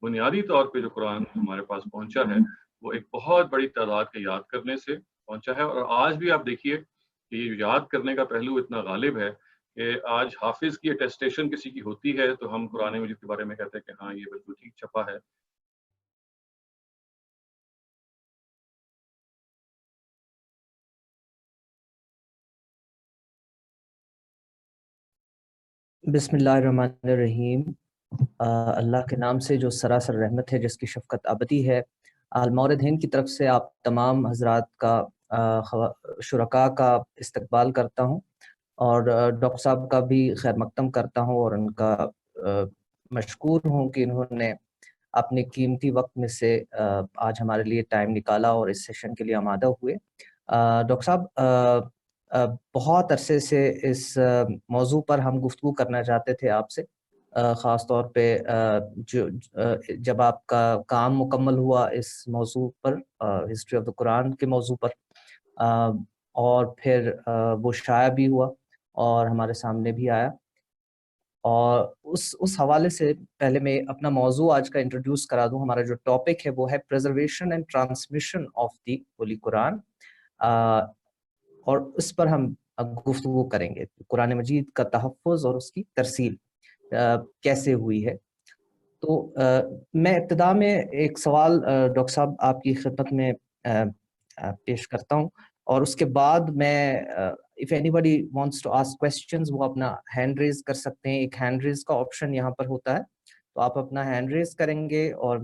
بنیادی طور پہ جو قرآن ہمارے پاس پہنچا ہے وہ ایک بہت بڑی تعداد کے یاد کرنے سے پہنچا ہے، اور آج بھی آپ دیکھیے کہ یہ یاد کرنے کا پہلو اتنا غالب ہے کہ آج حافظ کی اٹیسٹیشن کسی کی ہوتی ہے تو ہم قرآن مجید کے بارے میں کہتے ہیں کہ ہاں یہ بالکل ٹھیک چھپا ہے۔ بسم اللہ الرحمن الرحیم۔ اللہ کے نام سے جو سراسر رحمت ہے، جس کی شفقت ابدی ہے۔ المورد ہند کی طرف سے آپ تمام حضرات کا شرکاء کا استقبال کرتا ہوں، اور ڈاکٹر صاحب کا بھی خیر مقدم کرتا ہوں، اور ان کا مشکور ہوں کہ انہوں نے اپنے قیمتی وقت میں سے آج ہمارے لیے ٹائم نکالا اور اس سیشن کے لیے آمادہ ہوئے۔ ڈاکٹر صاحب، بہت عرصے سے اس موضوع پر ہم گفتگو کرنا چاہتے تھے آپ سے، خاص طور پہ جب آپ کا کام مکمل ہوا اس موضوع پر، ہسٹری آف دا قرآن کے موضوع پر، اور پھر وہ شائع بھی ہوا اور ہمارے سامنے بھی آیا، اور اس حوالے سے پہلے میں اپنا موضوع آج کا انٹروڈیوس کرا دوں۔ ہمارا جو ٹاپک ہے وہ ہے preservation and transmission of the holy Quran, اور اس پر ہم گفتگو کریں گے، قرآن مجید کا تحفظ اور اس کی ترسیل کیسے ہوئی ہے۔ تو میں ابتدا میں ایک سوال ڈاکٹر صاحب آپ کی خدمت میں پیش کرتا ہوں، اور اس کے بعد میں if anybody wants to ask questions وہ اپنا ہینڈ ریز کر سکتے ہیں۔ ایک ہینڈ ریز کا آپشن یہاں پر ہوتا ہے، تو آپ اپنا ہینڈ ریز کریں گے، اور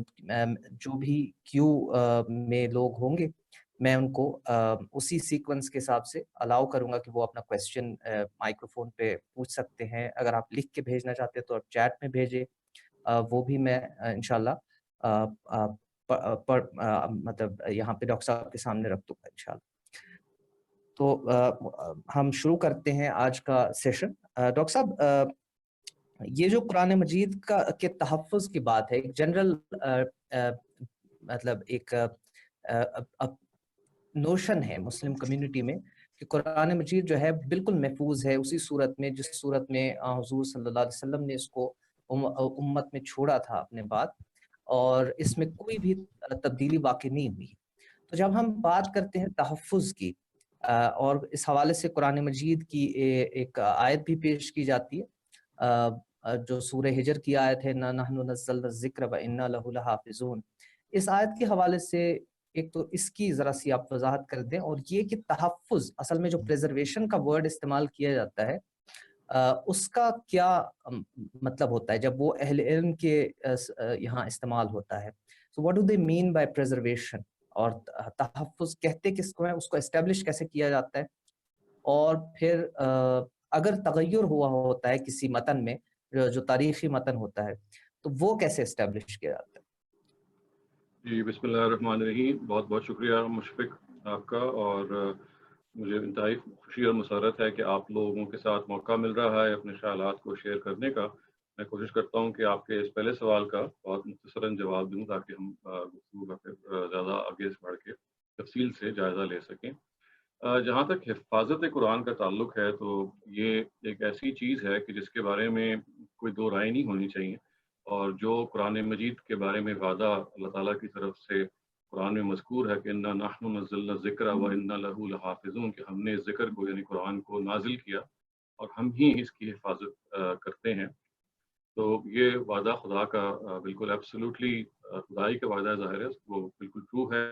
جو بھی کیو میں لوگ ہوں گے میں ان کو اسی سیکوینس کے حساب سے الاؤ کروں گا کہ وہ اپنا کویسچن مائکروفون پہ پوچھ سکتے ہیں۔ اگر آپ لکھ کے بھیجنا چاہتے ہیں تو آپ چیٹ میں بھیجیں، وہ بھی میں انشاءاللہ مطلب یہاں پہ ڈاکٹر صاحب کے سامنے رکھ دوں گا انشاءاللہ۔ تو ہم شروع کرتے ہیں آج کا سیشن۔ ڈاکٹر صاحب، یہ جو قرآن مجید کے تحفظ کی بات ہے، ایک جنرل مطلب ایک نوشن ہے مسلم کمیونٹی میں کہ قرآن مجید جو ہے بالکل محفوظ ہے اسی صورت میں جس صورت میں حضور صلی اللہ علیہ وسلم نے اس کو امت میں چھوڑا تھا اپنے بعد، اور اس میں کوئی بھی تبدیلی واقع نہیں ہوئی۔ تو جب ہم بات کرتے ہیں تحفظ کی، اور اس حوالے سے قرآن مجید کی ایک آیت بھی پیش کی جاتی ہے جو سورہ ہجر کی آیت ہے، اِنَّا نَحْنُ نَزَّلْنَا الذِّكْرَ وَإِنَّا لَهُ لَحَافِظُونَ۔ اس آیت کے حوالے سے ایک تو اس کی ذرا سی آپ وضاحت کر دیں، اور یہ کہ تحفظ اصل میں جو پریزرویشن کا ورڈ استعمال کیا جاتا ہے اس کا کیا مطلب ہوتا ہے جب وہ اہل علم کے یہاں استعمال ہوتا ہے۔ So what do they mean by preservation؟ اور تحفظ کہتے کس کو ہے، اس کو اسٹیبلش کیسے کیا جاتا ہے، اور پھر اگر تغیر ہوا ہوتا ہے کسی متن میں جو تاریخی متن ہوتا ہے تو وہ کیسے اسٹیبلش کیا جاتا ہے؟ جی بسم اللہ الرحمن الرحیم، بہت بہت شکریہ مشفق آپ کا، اور مجھے انتہائی خوشی اور مسرت ہے کہ آپ لوگوں کے ساتھ موقع مل رہا ہے اپنے خیالات کو شیئر کرنے کا۔ میں کوشش کرتا ہوں کہ آپ کے اس پہلے سوال کا بہت مختصراً جواب دوں تاکہ ہم گفتگو کا پھر زیادہ آگے بڑھ کے تفصیل سے جائزہ لے سکیں۔ جہاں تک حفاظت قرآن کا تعلق ہے تو یہ ایک ایسی چیز ہے کہ جس کے بارے میں کوئی دو رائے نہیں ہونی چاہیے، اور جو قرآن مجید کے بارے میں وعدہ اللہ تعالیٰ کی طرف سے قرآن میں مذکور ہے کہ اِنَّا نَحْنُ نَزَّلْنَا الذِّكْرَ وَإِنَّا لَهُ لَحَافِظُونَ، کہ ہم نے اس ذکر کو یعنی قرآن کو نازل کیا اور ہم ہی اس کی حفاظت کرتے ہیں، تو یہ وعدہ خدا کا بالکل ایبسولوٹلی خدائی کا وعدہ ظاہر ہے، وہ بالکل ٹرو ہے۔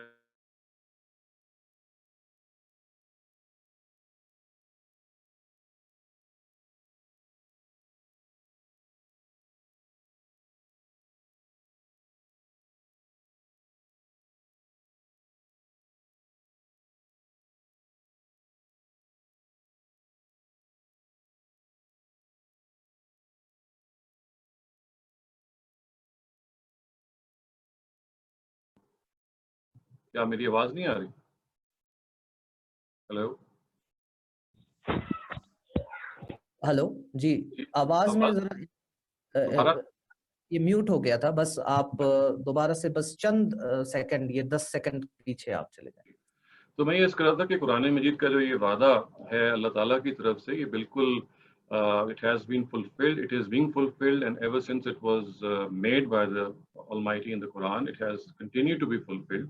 کیا میری آواز نہیں آ رہی؟ ہلو ہلو، جی آواز میں ذرا یہ میوٹ ہو گیا تھا، بس آپ دوبارہ سے بس چند سیکنڈ، یہ 10 سیکنڈ پیچھے آپ چلے جائیں۔ تو میں یہ اس کر رہا تھا کہ قرآن مجید کا جو یہ وعدہ ہے اللہ تعالیٰ کی طرف سے، یہ بالکل It has been fulfilled, it is being fulfilled, and ever since it was made by the Almighty in the Quran, it has continued to be fulfilled.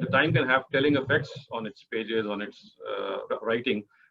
The time can have telling effects on its pages, on its writing.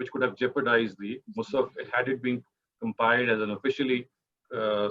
which could have jeopardized the Musaf had it been compiled as an officially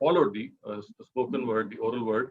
followed the spoken word, the oral word,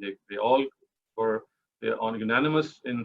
they all were on unanimous in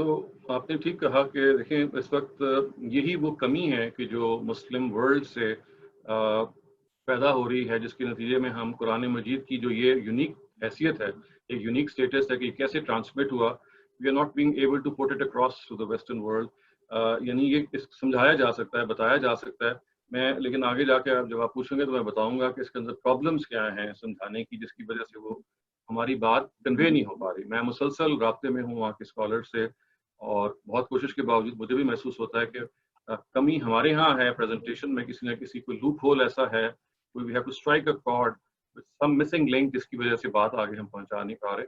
تو آپ نے ٹھیک کہا کہ دیکھیں اس وقت یہی وہ کمی ہے کہ جو مسلم ورلڈ سے پیدا ہو رہی ہے، جس کے نتیجے میں ہم قرآن مجید کی جو یہ یونیک حیثیت ہے، ایک یونیک سٹیٹس ہے کہ کیسے ٹرانسمٹ ہوا، we are not being able to put it across to the western world. یعنی یہ سمجھایا جا سکتا ہے، بتایا جا سکتا ہے. میں لیکن آگے جا کے جب آپ پوچھیں گے تو میں بتاؤں گا کہ اس کے اندر پرابلمس کیا ہیں سمجھانے کی، جس کی وجہ سے وہ ہماری بات کنوے نہیں ہو پا رہی. میں مسلسل رابطے میں ہوں وہاں کے اسکالر سے، اور بہت کوشش کے باوجود مجھے بھی محسوس ہوتا ہے کہ کمی ہمارے ہاں ہے پریزنٹیشن میں، کسی نہ کسی کوئی لوپ ہول ایسا ہے، we have to strike a card with some missing link, جس کی وجہ سے بات آگے ہم پہنچا نہیں پا رہے.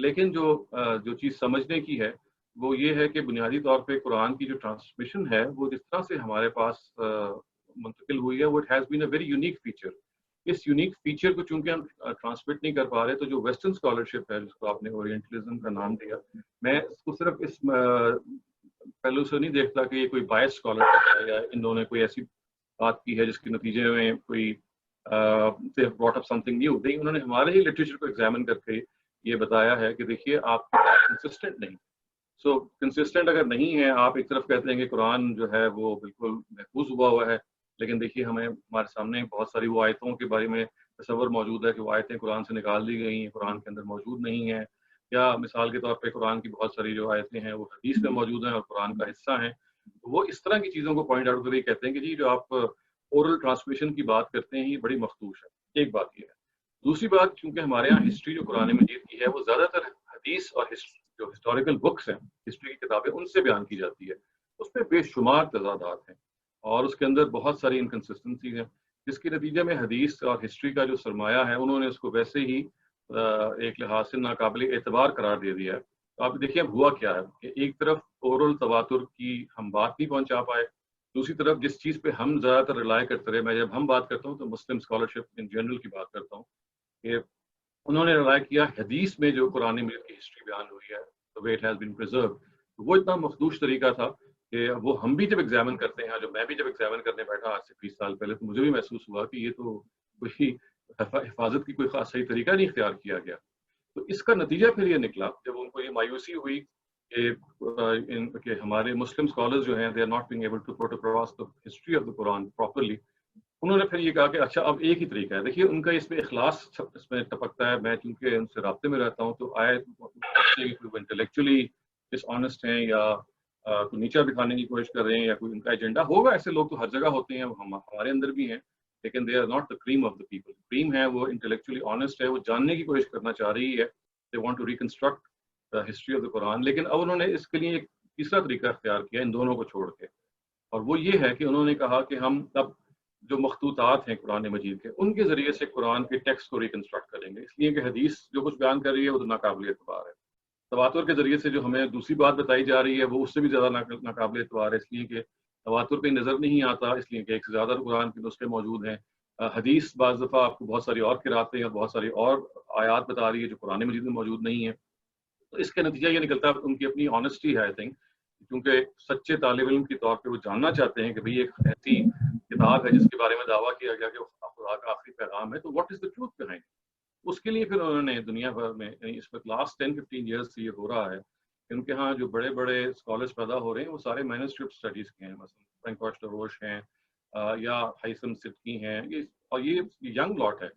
لیکن جو چیز سمجھنے کی ہے وہ یہ ہے کہ بنیادی طور پہ قرآن کی جو ٹرانسمیشن ہے وہ جس طرح سے ہمارے پاس منتقل ہوئی ہے، وہ it has been a very unique feature. اس یونیک فیچر کو چونکہ ہم ٹرانسمٹ نہیں کر پا رہے، تو جو ویسٹرن اسکالرشپ ہے، جس کو آپ نے اورینٹلزم کا نام دیا، میں اس کو صرف اس پہلو سے نہیں دیکھتا کہ یہ کوئی بائس اسکالرشپ ہے یا انہوں نے کوئی ایسی بات کی ہے جس کے نتیجے میں کوئی brought up something new. انہوں نے ہمارے ہی لٹریچر کو ایگزامن کر کے یہ بتایا ہے کہ دیکھیے آپ کی بات کنسسٹنٹ نہیں. سو کنسسٹنٹ اگر نہیں ہے، آپ ایک طرف کہتے ہیں کہ قرآن جو ہے وہ بالکل محفوظ ہوا ہے، لیکن دیکھیے ہمارے سامنے بہت ساری وہ آیتوں کے بارے میں تصور موجود ہے کہ وہ آیتیں قرآن سے نکال دی گئی ہیں، قرآن کے اندر موجود نہیں ہیں. یا مثال کے طور پہ قرآن کی بہت ساری جو آیتیں ہیں وہ حدیث میں موجود ہیں اور قرآن کا حصہ ہیں. وہ اس طرح کی چیزوں کو پوائنٹ آؤٹ کر کے کہتے ہیں کہ جی جو آپ اورل ٹرانسمیشن کی بات کرتے ہیں یہ بڑی مخدوش ہے. ایک بات یہ ہے. دوسری بات، چونکہ ہمارے یہاں ہسٹری جو قرآن مجید کی ہے وہ زیادہ تر حدیث اور جو ہسٹوریکل بکس ہیں، ہسٹری کی کتابیں، ان سے بیان کی جاتی ہے. اس میں بے شمار تضادات ہیں اور اس کے اندر بہت ساری انکنسسٹنسیز ہیں، جس کے نتیجے میں حدیث اور ہسٹری کا جو سرمایہ ہے انہوں نے اس کو ویسے ہی ایک لحاظ سے ناقابل اعتبار قرار دے دیا ہے. تو آپ دیکھیے اب ہوا کیا ہے کہ ایک طرف اورل تواتر کی ہم بات نہیں پہنچا پائے، دوسری طرف جس چیز پہ ہم زیادہ تر ریلائی کرتے رہے، میں جب ہم بات کرتا ہوں تو مسلم اسکالرشپ ان جنرل کی بات کرتا ہوں، کہ انہوں نے ریلائی کیا حدیث میں جو قرآن مجید کی ہسٹری بیان ہوئی ہے، the way it has been preserved، وہ اتنا مخدوش طریقہ تھا کہ وہ ہم بھی جب ایگزامن کرتے ہیں، جو میں بھی جب ایگزامن کرنے بیٹھا آج سے 20 سال پہلے، تو مجھے بھی محسوس ہوا کہ یہ تو کوئی حفاظت کی کوئی خاص صحیح طریقہ نہیں اختیار کیا گیا. تو اس کا نتیجہ پھر یہ نکلا جب ان کو یہ مایوسی ہوئی کہ ہمارے مسلم اسکالرز جو ہیں they are not being able to put across the history of the Quran properly. انہوں نے پھر یہ کہا کہ اچھا اب ایک ہی طریقہ ہے. دیکھیے ان کا اس میں اخلاص اس میں ٹپکتا ہے. میں چونکہ ان سے رابطے میں رہتا ہوں تو انٹلیکچولی ڈس آنیسٹ ہیں یا کوئی نیچا دکھانے کی کوشش کر رہے ہیں یا کوئی ان کا ایجنڈا ہوگا. ایسے لوگ تو ہر جگہ ہوتے ہیں، ہمارے اندر بھی ہیں، لیکن they are not the cream of the people. Cream ہے وہ انٹلیکچولی آنیسٹ ہے، وہ جاننے کی کوشش کرنا چاہ رہی ہے. They want to reconstruct the history of the Quran. لیکن اب انہوں نے اس کے لیے ایک تیسرا طریقہ اختیار کیا ان دونوں کو چھوڑ کے، اور وہ یہ ہے کہ انہوں نے کہا کہ ہم اب جو مخطوطات ہیں قرآن مجید کے، ان کے ذریعے سے قرآن کے ٹیکسٹ کو ریکنسٹرکٹ کریں گے. اس لیے کہ حدیث جو کچھ بیان کر رہی ہے وہ تو ناقابل اعتبار ہے. تواتر کے ذریعے سے جو ہمیں دوسری بات بتائی جا رہی ہے وہ اس سے بھی زیادہ ناقابل اعتبار ہے، اس لیے کہ تواتر پہ نظر نہیں آتا، اس لیے کہ ایک سے زیادہ قرآن کے نسخے موجود ہیں. حدیث بعض دفعہ آپ کو بہت ساری اور قراتیں اور بہت ساری اور آیات بتا رہی ہے جو قرآن مجید میں موجود نہیں ہے. تو اس کا نتیجہ یہ نکلتا ہے ان کی اپنی آنیسٹی ہے، آئی تھنک، کیونکہ سچے طالب علم کے طور پہ وہ جاننا چاہتے ہیں کہ بھئی ایک ایسی کتاب ہے جس کے بارے میں دعویٰ کیا گیا کہ خدا کا آخری پیغام ہے، تو what is the truth behind. اس کے لیے پھر انہوں نے دنیا بھر میں، یعنی اس وقت لاسٹ 10-15 ایئرس سے یہ ہو رہا ہے کہ ان کے ہاں جو بڑے بڑے اسکالرس پیدا ہو رہے ہیں وہ سارے مینuscript اسٹڈیز کے ہیں. مثلا فرینکوائٹ روش ہیں یا ہیثم صدقی ہیں، اور یہ ینگ لاٹ ہے.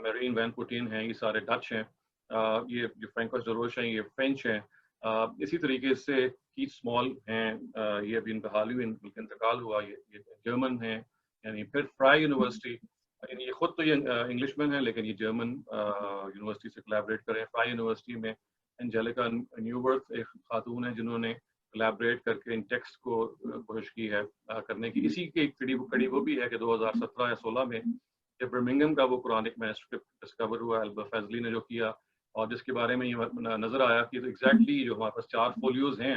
میرین وین پوٹین ہیں، یہ سارے ڈچ ہیں. یہ جو فرینکوائٹ روش ہیں یہ فرینچ ہیں. اسی طریقے سے کیت اسمال ہیں، یہ ابھی ان کا حال ہی انتقال ہوا، یہ جرمن ہیں. یعنی پھر فرائی یونیورسٹی، یعنی یہ خود تو یہ انگلش مین ہے لیکن یہ جرمن یونیورسٹی سے کولیبریٹ کریں. فرائی یونیورسٹی میں انجیلیکا نیوبرتھ ایک خاتون ہیں جنہوں نے کولیبریٹ کر کے ان ٹیکسٹ کو کوشش کی ہے کرنے کی. اسی کی ایک کڑی وہ بھی ہے کہ 2017 یا 16 میں جب برمنگھم کا وہ قرآنک مینuscript ڈسکور ہوا البا فیضلی نے جو کیا، اور جس کے بارے میں یہ نظر آیا کہ ایگزیکٹلی جو ہمارے پاس 4 فولیوز ہیں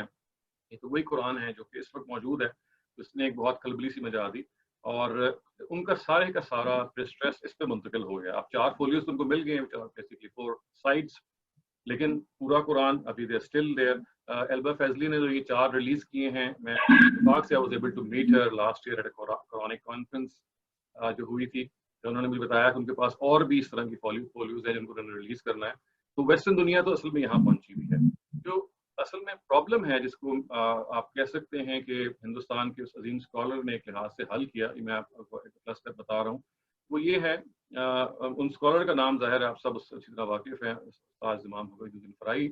یہ تو وہی قرآن ہے جو کہ اس وقت موجود ہے. اس نے ایک بہت کھلبلی سی مچا دی اور ان کا سارے کا سارا اسٹریس اس پہ منتقل ہو گیا. اب 4 فولیوز ان کو مل گئے ہیں، بیسیکلی 4 سائڈس، لیکن پورا قرآن ابھی دے اسٹل دیئر. البا فیضلی نے جو یہ 4 ریلیز کیے ہیں، میں اتفاق سے I was able to meet her last year at a Quranic conference جو ہوئی تھی. تو انہوں نے مجھے بتایا کہ ان کے پاس اور بھی اس طرح کی فولیوز ہیں جن کو انہوں نے ریلیز کرنا ہے. تو ویسٹرن دنیا تو اصل میں یہاں پہنچی ہوئی ہے. جو اصل میں پرابلم ہے جس کو آپ کہہ سکتے ہیں کہ ہندوستان کے اس عظیم اسکالر نے ایک لحاظ سے حل کیا، میں آپ کو ایک پلس پہ بتا رہا ہوں، وہ یہ ہے ان اسکالر کا نام ظاہر ہے آپ سب اس سے اچھی طرح واقف ہیں، استاد امام حبیب الدین فرائی.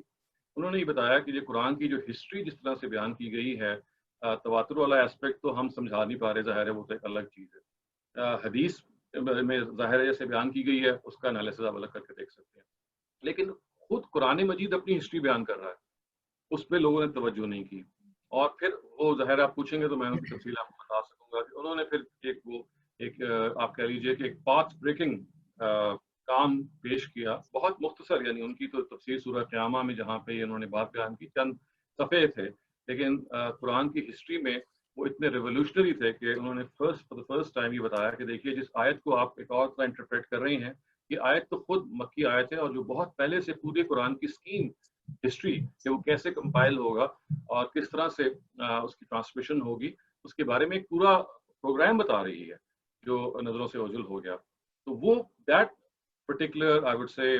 انہوں نے یہ بتایا کہ یہ قرآن کی جو ہسٹری جس طرح سے بیان کی گئی ہے، تواتر والا اسپیکٹ تو ہم سمجھا نہیں پا رہے، ظاہر ہے وہ تو ایک الگ چیز ہے. حدیث میں ظاہر ہے جیسے بیان کی گئی ہے اس کا انالیسس آپ الگ کر کے دیکھ سکتے ہیں، لیکن خود قرآن مجید اپنی ہسٹری بیان کر رہا ہے، اس پہ لوگوں نے توجہ نہیں کی. اور پھر وہ ظاہر آپ پوچھیں گے تو میں ان کی تفصیل آپ کو بتا سکوں گا کہ انہوں نے پھر ایک آپ کہہ لیجیے کہ ایک پاتھ بریکنگ کام پیش کیا، بہت مختصر، یعنی ان کی تو تفسیر سورہ قیامہ میں جہاں پہ انہوں نے بات بیان کی چند صفحے تھے، لیکن قرآن کی ہسٹری میں وہ اتنے ریولیوشنری تھے کہ انہوں نے فرسٹ ٹائم یہ بتایا کہ دیکھیے جس آیت کو آپ ایک اور طرح انٹرپریٹ کر رہی ہیں، یہ آیت تو خود مکی آیت ہے، اور جو بہت پہلے سے پورے قرآن کی اسکیم ہسٹری کہ وہ کیسے کمپائل ہوگا اور کس طرح سے اس کی ٹرانسمیشن ہوگی، اس کے بارے میں ایک پورا پروگرام بتا رہی ہے جو نظروں سے اوجھل ہو گیا. تو وہ that particular I would say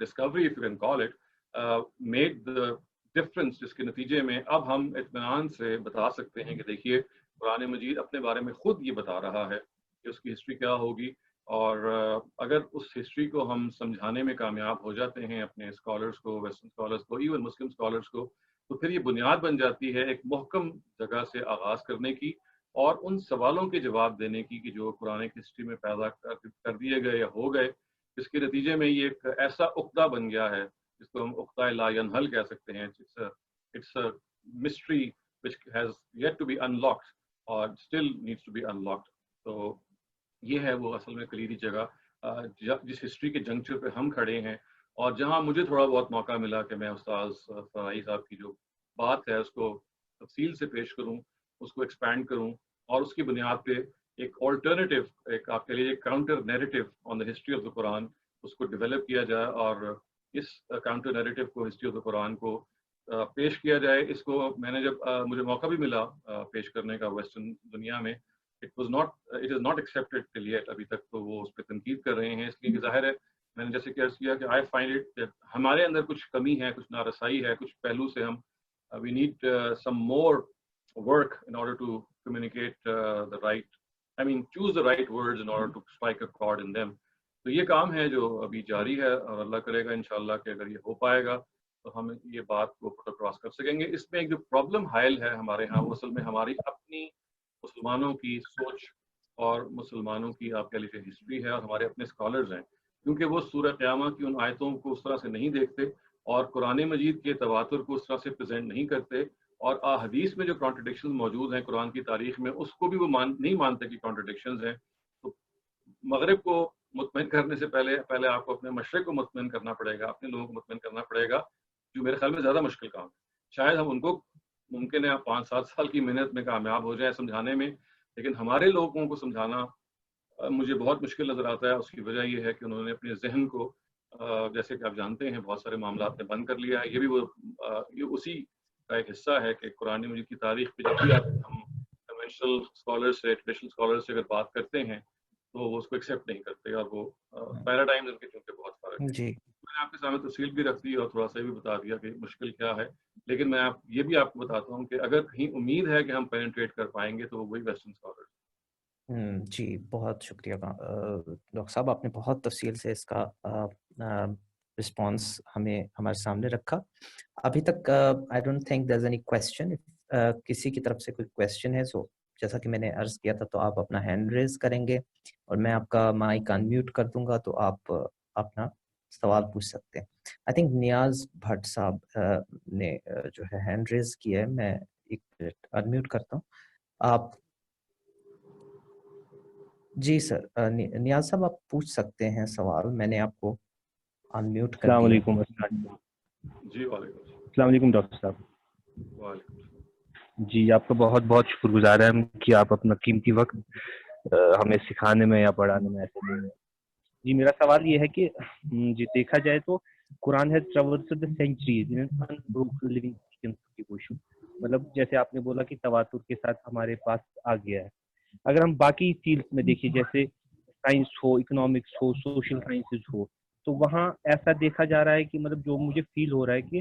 Discovery if you can call it made the difference, جس کے نتیجے میں اب ہم اطمینان سے بتا سکتے ہیں کہ دیکھیے قرآن مجید اپنے بارے میں خود یہ بتا رہا ہے کہ اس کی ہسٹری کیا ہوگی، اور اگر اس ہسٹری کو ہم سمجھانے میں کامیاب ہو جاتے ہیں اپنے اسکالرس کو، ویسٹرن اسکالرس کو، ایون مسلم اسکالرس کو، تو پھر یہ بنیاد بن جاتی ہے ایک محکم جگہ سے آغاز کرنے کی اور ان سوالوں کے جواب دینے کی کہ جو قرآن کی ہسٹری میں پیدا کر دیے گئے یا ہو گئے، جس کے نتیجے میں یہ ایک ایسا عقدہ بن گیا ہے جس کو ہم عقدہ لا ینحل کہہ سکتے ہیں. It's a mystery which has yet to be unlocked or still needs to be unlocked. تو یہ ہے وہ اصل میں کلیدی جگہ جس ہسٹری کے جنکچر پہ ہم کھڑے ہیں، اور جہاں مجھے تھوڑا بہت موقع ملا کہ میں استاد فرائی صاحب کی جو بات ہے اس کو تفصیل سے پیش کروں، اس کو ایکسپینڈ کروں، اور اس کی بنیاد پہ ایک آلٹرنیٹیو، ایک آپ کے لیے counter narrative on the history of the Quran اس کو ڈیولپ کیا جائے، اور اس کاؤنٹر نیریٹو کو، ہسٹری آف دا قرآن کو پیش کیا جائے. اس کو میں نے جب مجھے موقع بھی ملا پیش کرنے کا ویسٹرن دنیا میں، it is not accepted till yet. ابھی تک تو وہ اس پہ تنقید کر رہے ہیں، اس لیے کہ ظاہر ہے میں نے جیسے کہ عرض کیا کہ I find it that ہمارے اندر کچھ کمی ہے، کچھ نارسائی ہے، کچھ پہلو سے ہم we need some more work in order to communicate the right, I mean choose the right words in order to strike a chord in them. تو یہ کام ہے جو ابھی جاری ہے، اور اللہ کرے گا انشاءاللہ کہ اگر یہ ہو پائے گا تو ہم یہ بات کو پٹ اکراس کر سکیں گے. اس میں ایک جو پرابلم حائل ہے ہمارے ہاں، وہ اصل میں ہماری اپنی مسلمانوں کی سوچ اور مسلمانوں کی آپ کہہ لیجیے ہسٹری ہے، اور ہمارے اپنے اسکالرز ہیں، کیونکہ وہ سورہ قیامہ کی ان آیتوں کو اس طرح سے نہیں دیکھتے اور قرآن مجید کے تواتر کو اس طرح سے پریزنٹ نہیں کرتے، اور حدیث میں جو کانٹرڈکشن موجود ہیں قرآن کی تاریخ میں اس کو بھی وہ نہیں مانتے کہ کانٹرڈکشنز ہیں. تو مغرب کو مطمئن کرنے سے پہلے آپ کو اپنے مشرق کو مطمئن کرنا پڑے گا، اپنے لوگوں کو مطمئن کرنا پڑے گا، جو میرے خیال میں زیادہ مشکل کام ہے. شاید ہم ان کو ممکن ہے 5-7 سال کی محنت میں کامیاب ہو جائیں سمجھانے میں، لیکن ہمارے لوگوں کو سمجھانا مجھے بہت مشکل نظر آتا ہے. اس کی وجہ یہ ہے کہ انہوں نے اپنے ذہن کو جیسے کہ آپ جانتے ہیں بہت سارے معاملات میں بند کر لیا ہے. یہ بھی یہ اسی کا ایک حصہ ہے کہ قرآن مجید کی تاریخ پہ جب بھی ہم کنونشنل اسکالر سے، ٹریڈیشنل اسکالر سے اگر بات کرتے ہیں تو وہ اس کو ایکسیپٹ نہیں کرتے، اور وہ پیراڈائمز ان کے چونکہ بہت فرق ہے. جی میں نے آپ کے سامنے تفصیل بھی رکھ دی اور تھوڑا سا بھی بتا دیا کہ مشکل کیا ہے، لیکن میں یہ بھی آپ کو بتاتا ہوں کہ اگر کہیں امید ہے کہ ہم پینیٹریٹ کر پائیں گے تو وہ وہی ویسٹرن اسکالر. جی بہت شکریہ ڈاکٹر صاحب، آپ نے بہت تفصیل سے اس کا رسپانس ہمارے سامنے رکھا. ابھی تک I don't think there is any question. کسی کی طرف سے کوئی کویسچن ہے تو جیسا کہ میں نے عرض کیا تھا تو آپ اپنا ہینڈ ریز کریں گے اور میں آپ کا مائک انمیوٹ کر دوں گا تو آپ اپنا سوال پوچھ سکتے ہیں. آئی تھنک نیاز بھٹ صاحب نے جو ہے ہینڈ ریز کیا ہے. میں ایک منٹ انمیوٹ کرتا ہوں. آپ جی سر نیاز صاحب آپ پوچھ سکتے ہیں سوال. میں نے آپ کو انمیوٹ کر دیا. السلام علیکم. جی وعلیکم السلام علیکم ڈاکٹر صاحب. وعلیکم. جی آپ کا بہت بہت شکر گزار ہیں کہ آپ اپنا قیمتی وقت ہمیں سکھانے میں یا پڑھانے میں ایسے دے رہے ہیں. جی میرا سوال یہ ہے کہ جی دیکھا جائے تو قرآن ہے ٹریورسڈ دی سینچریز ان انبروکن لیونگ کنسٹیٹیوشن، مطلب جیسے آپ نے بولا کہ تواتر کے ساتھ ہمارے پاس آ گیا ہے. اگر ہم باقی فیلڈ میں دیکھیں جیسے سائنس ہو، اکنامکس ہو، سوشل سائنسز ہو، تو وہاں ایسا دیکھا جا رہا ہے کہ مطلب جو مجھے فیل ہو رہا ہے کہ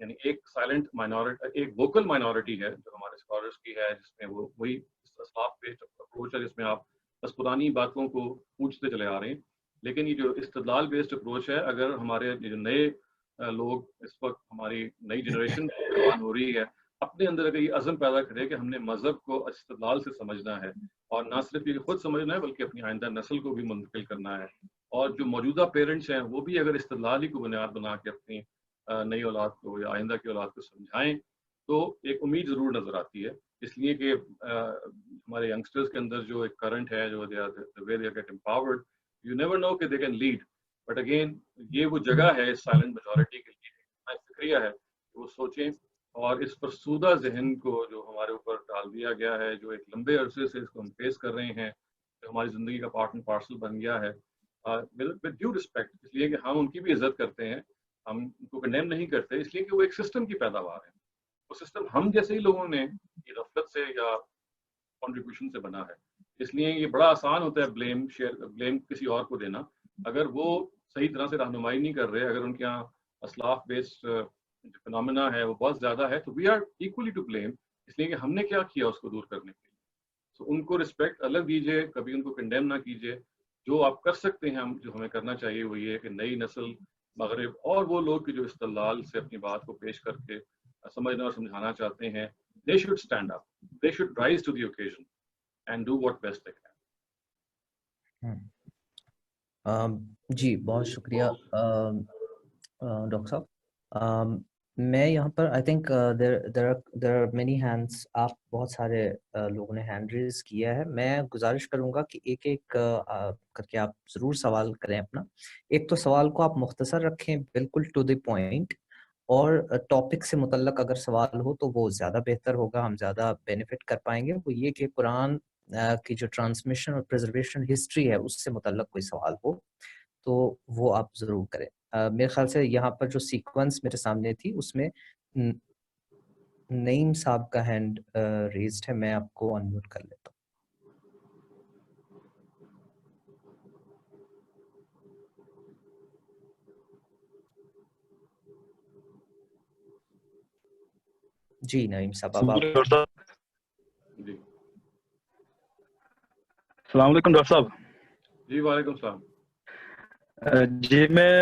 یعنی ایک سائلنٹ مائنورٹی، ایک ووکل مائنورٹی ہے جو ہمارے اسکالرس کی ہے، جس میں وہ وہی اسلاف بیسڈ اپروچ ہے جس میں آپ بس پرانی باتوں کو پوچھتے چلے آ رہے ہیں. لیکن یہ جو استدلال بیسڈ اپروچ ہے، اگر ہمارے جو نئے لوگ اس وقت، ہماری نئی جنریشن جوان ہو رہی ہے، اپنے اندر اگر یہ عزم پیدا کرے کہ ہم نے مذہب کو استدلال سے سمجھنا ہے، اور نہ صرف یہ خود سمجھنا ہے بلکہ اپنی آئندہ نسل کو بھی منتقل کرنا ہے، اور جو موجودہ پیرنٹس ہیں وہ بھی اگر استدلال ہی کو بنیاد بنا کے اپنی نئی اولاد کو یا آئندہ کی اولاد کو سمجھائیں، تو ایک امید ضرور نظر آتی ہے. اس لیے کہ ہمارے ینگسٹرز کے اندر جو ایک کرنٹ ہے، جو get empowered, you never know کہ they can lead, but again یہ وہ جگہ ہے سائلنٹ میجورٹی کے لیے، فکریہ ہے کہ وہ سوچیں، اور اس فرسودہ ذہن کو جو ہمارے اوپر ڈال دیا گیا ہے، جو ایک لمبے عرصے سے اس کو ہم فیس کر رہے ہیں، جو ہماری زندگی کا پارٹ اینڈ پارسل بن گیا ہے، ود ڈیو رسپیکٹ، اس لیے کہ ہم ان کی بھی عزت کرتے ہیں، ہم ان کو کنڈیم نہیں کرتے، اس لیے کہ وہ ایک سسٹم کی پیداوار ہے. وہ سسٹم ہم جیسے ہی لوگوں نے یہ غفلت سے یا کنٹریبیوشن سے بنا ہے. اس لیے یہ بڑا آسان ہوتا ہے بلیم کسی اور کو دینا. اگر وہ صحیح طرح سے رہنمائی نہیں کر رہے، اگر ان کے یہاں اسلاف بیسڈ جو فنامنا ہے وہ بہت زیادہ ہے، تو we are equally to blame, اس لیے کہ ہم نے کیا کیا اس کو دور کرنے کے لیے. سو ان کو رسپیکٹ الگ دیجیے، کبھی ان کو کنڈیم نہ کیجیے. جو آپ کر سکتے ہیں، جو ہمیں کرنا چاہیے وہ یہ ہے کہ نئی نسل، مغرب اور وہ لوگ جو استدلال سے اپنی بات کو پیش کر کے سمجھنا اور سمجھانا چاہتے ہیں، they should stand up, they should rise to the occasion and do what best they can. جی بہت شکریہ ڈاکٹر صاحب. میں یہاں پر I think there are many hands, آپ بہت سارے لوگوں نے ہینڈ ریز کیا ہے. میں گزارش کروں گا کہ ایک ایک کر کے آپ ضرور سوال کریں اپنا. ایک تو سوال کو آپ مختصر رکھیں، بالکل ٹو دی پوائنٹ، اور ٹاپک سے متعلق اگر سوال ہو تو وہ زیادہ بہتر ہوگا، ہم زیادہ بینیفٹ کر پائیں گے. وہ یہ کہ قرآن کی جو ٹرانسمیشن اور پریزرویشن ہسٹری ہے اس سے متعلق کوئی سوال ہو تو وہ آپ ضرور کریں. میرے خیال سے یہاں پر جو سیکوینس میرے سامنے تھی اس میں نعیم صاحب کا ہینڈ ریزڈ ہے، میں آپ کو انمیوٹ کر لیتا ہوں. جی نعیم صاحب اب آپ. جی السلام علیکم ڈاکٹر صاحب. جی وعلیکم السلام. جی میں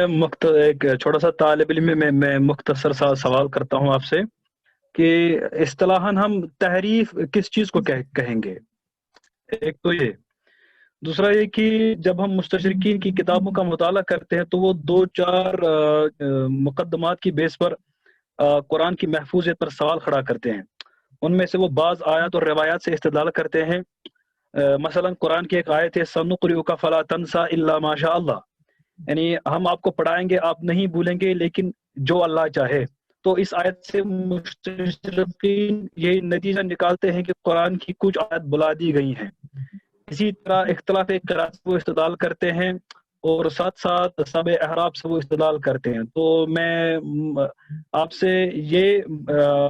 ایک چھوٹا سا طالب علم میں مختصر سا سوال کرتا ہوں آپ سے کہ اصطلاحاً ہم تحریف کس چیز کو کہیں گے؟ ایک تو یہ. دوسرا یہ کہ جب ہم مستشرقین کی کتابوں کا مطالعہ کرتے ہیں تو وہ 2-4 مقدمات کی بیس پر قرآن کی محفوظیت پر سوال کھڑا کرتے ہیں. ان میں سے وہ بعض آیات اور روایات سے استدلال کرتے ہیں. مثلا قرآن کی ایک آیت ہے سنقرئک فلا تنسى الا ما شاء اللہ، یعنی ہم آپ کو پڑھائیں گے آپ نہیں بھولیں گے لیکن جو اللہ چاہے. تو اس آیت سے مستشرقین یہ نتیجہ نکالتے ہیں کہ قرآن کی کچھ آیت بلا دی گئی ہیں. اسی طرح اختلاف قرات سے وہ استدلال کرتے ہیں اور ساتھ ساتھ سب احراب سے وہ استدلال کرتے ہیں. تو میں آپ سے یہ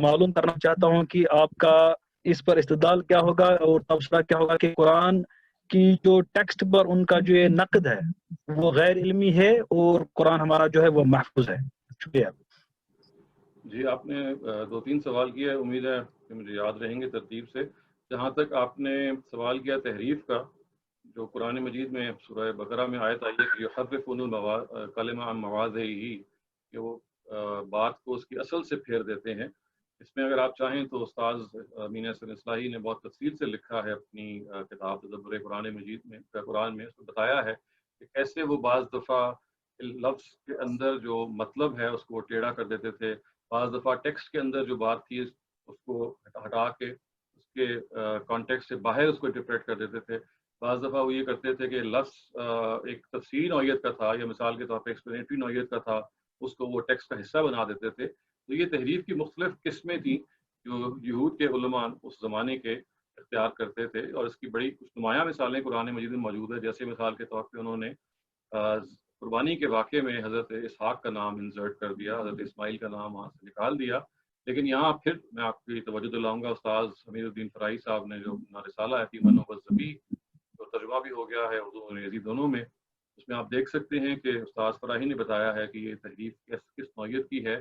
معلوم کرنا چاہتا ہوں کہ آپ کا اس پر استدلال کیا ہوگا اور تبصرہ کیا ہوگا کہ قرآن کی جو ٹیکسٹ پر ان کا جو یہ نقد ہے وہ غیر علمی ہے اور قرآن ہمارا جو ہے وہ محفوظ ہے. شکریہ. جی آپ نے 2-3 سوال کیا ہے، امید ہے کہ مجھے یاد رہیں گے ترتیب سے. جہاں تک آپ نے سوال کیا تحریف کا، جو قرآن مجید میں سورہ بقرہ میں آیت آئی ہے کہ یحرفون الکلمۃ عن مواضعہ، کہ وہ بات کو اس کی اصل سے پھیر دیتے ہیں. اس میں اگر آپ چاہیں تو استاذ امین احسن اصلاحی نے بہت تفصیل سے لکھا ہے اپنی کتاب تدبر قرآن مجید میں، قرآن میں اس کو بتایا ہے کہ کیسے وہ بعض دفعہ لفظ کے اندر جو مطلب ہے اس کو ٹیڑھا کر دیتے تھے، بعض دفعہ ٹیکسٹ کے اندر جو بات تھی اس کو ہٹا کے اس کے کانٹیکسٹ سے باہر اس کو انٹرپریٹ کر دیتے تھے. بعض دفعہ وہ یہ کرتے تھے کہ لفظ ایک تفسیری نوعیت کا تھا یا مثال کے طور پہ ایکسپلینیٹری نوعیت کا تھا، اس کو وہ ٹیکسٹ کا حصہ بنا دیتے تھے. تو یہ تحریف کی مختلف قسمیں تھیں جو یہود کے علماء اس زمانے کے اختیار کرتے تھے، اور اس کی بڑی کچھ نمایاں مثالیں قرآن مجید میں موجود ہے. جیسے مثال کے طور پہ انہوں نے قربانی کے واقعے میں حضرت اسحاق کا نام انسرٹ کر دیا، حضرت اسماعیل کا نام وہاں سے نکال دیا. لیکن یہاں پھر میں آپ کی توجہ دلاؤں گا، استاذ حمید الدین فرائی صاحب نے جو رسالہ ہے فی من والذبیح، جو ترجمہ بھی ہو گیا ہے اردو اور انگریزی دونوں میں، اس میں آپ دیکھ سکتے ہیں کہ استاذ فراہی نے بتایا ہے کہ یہ تحریف کس نوعیت کی ہے.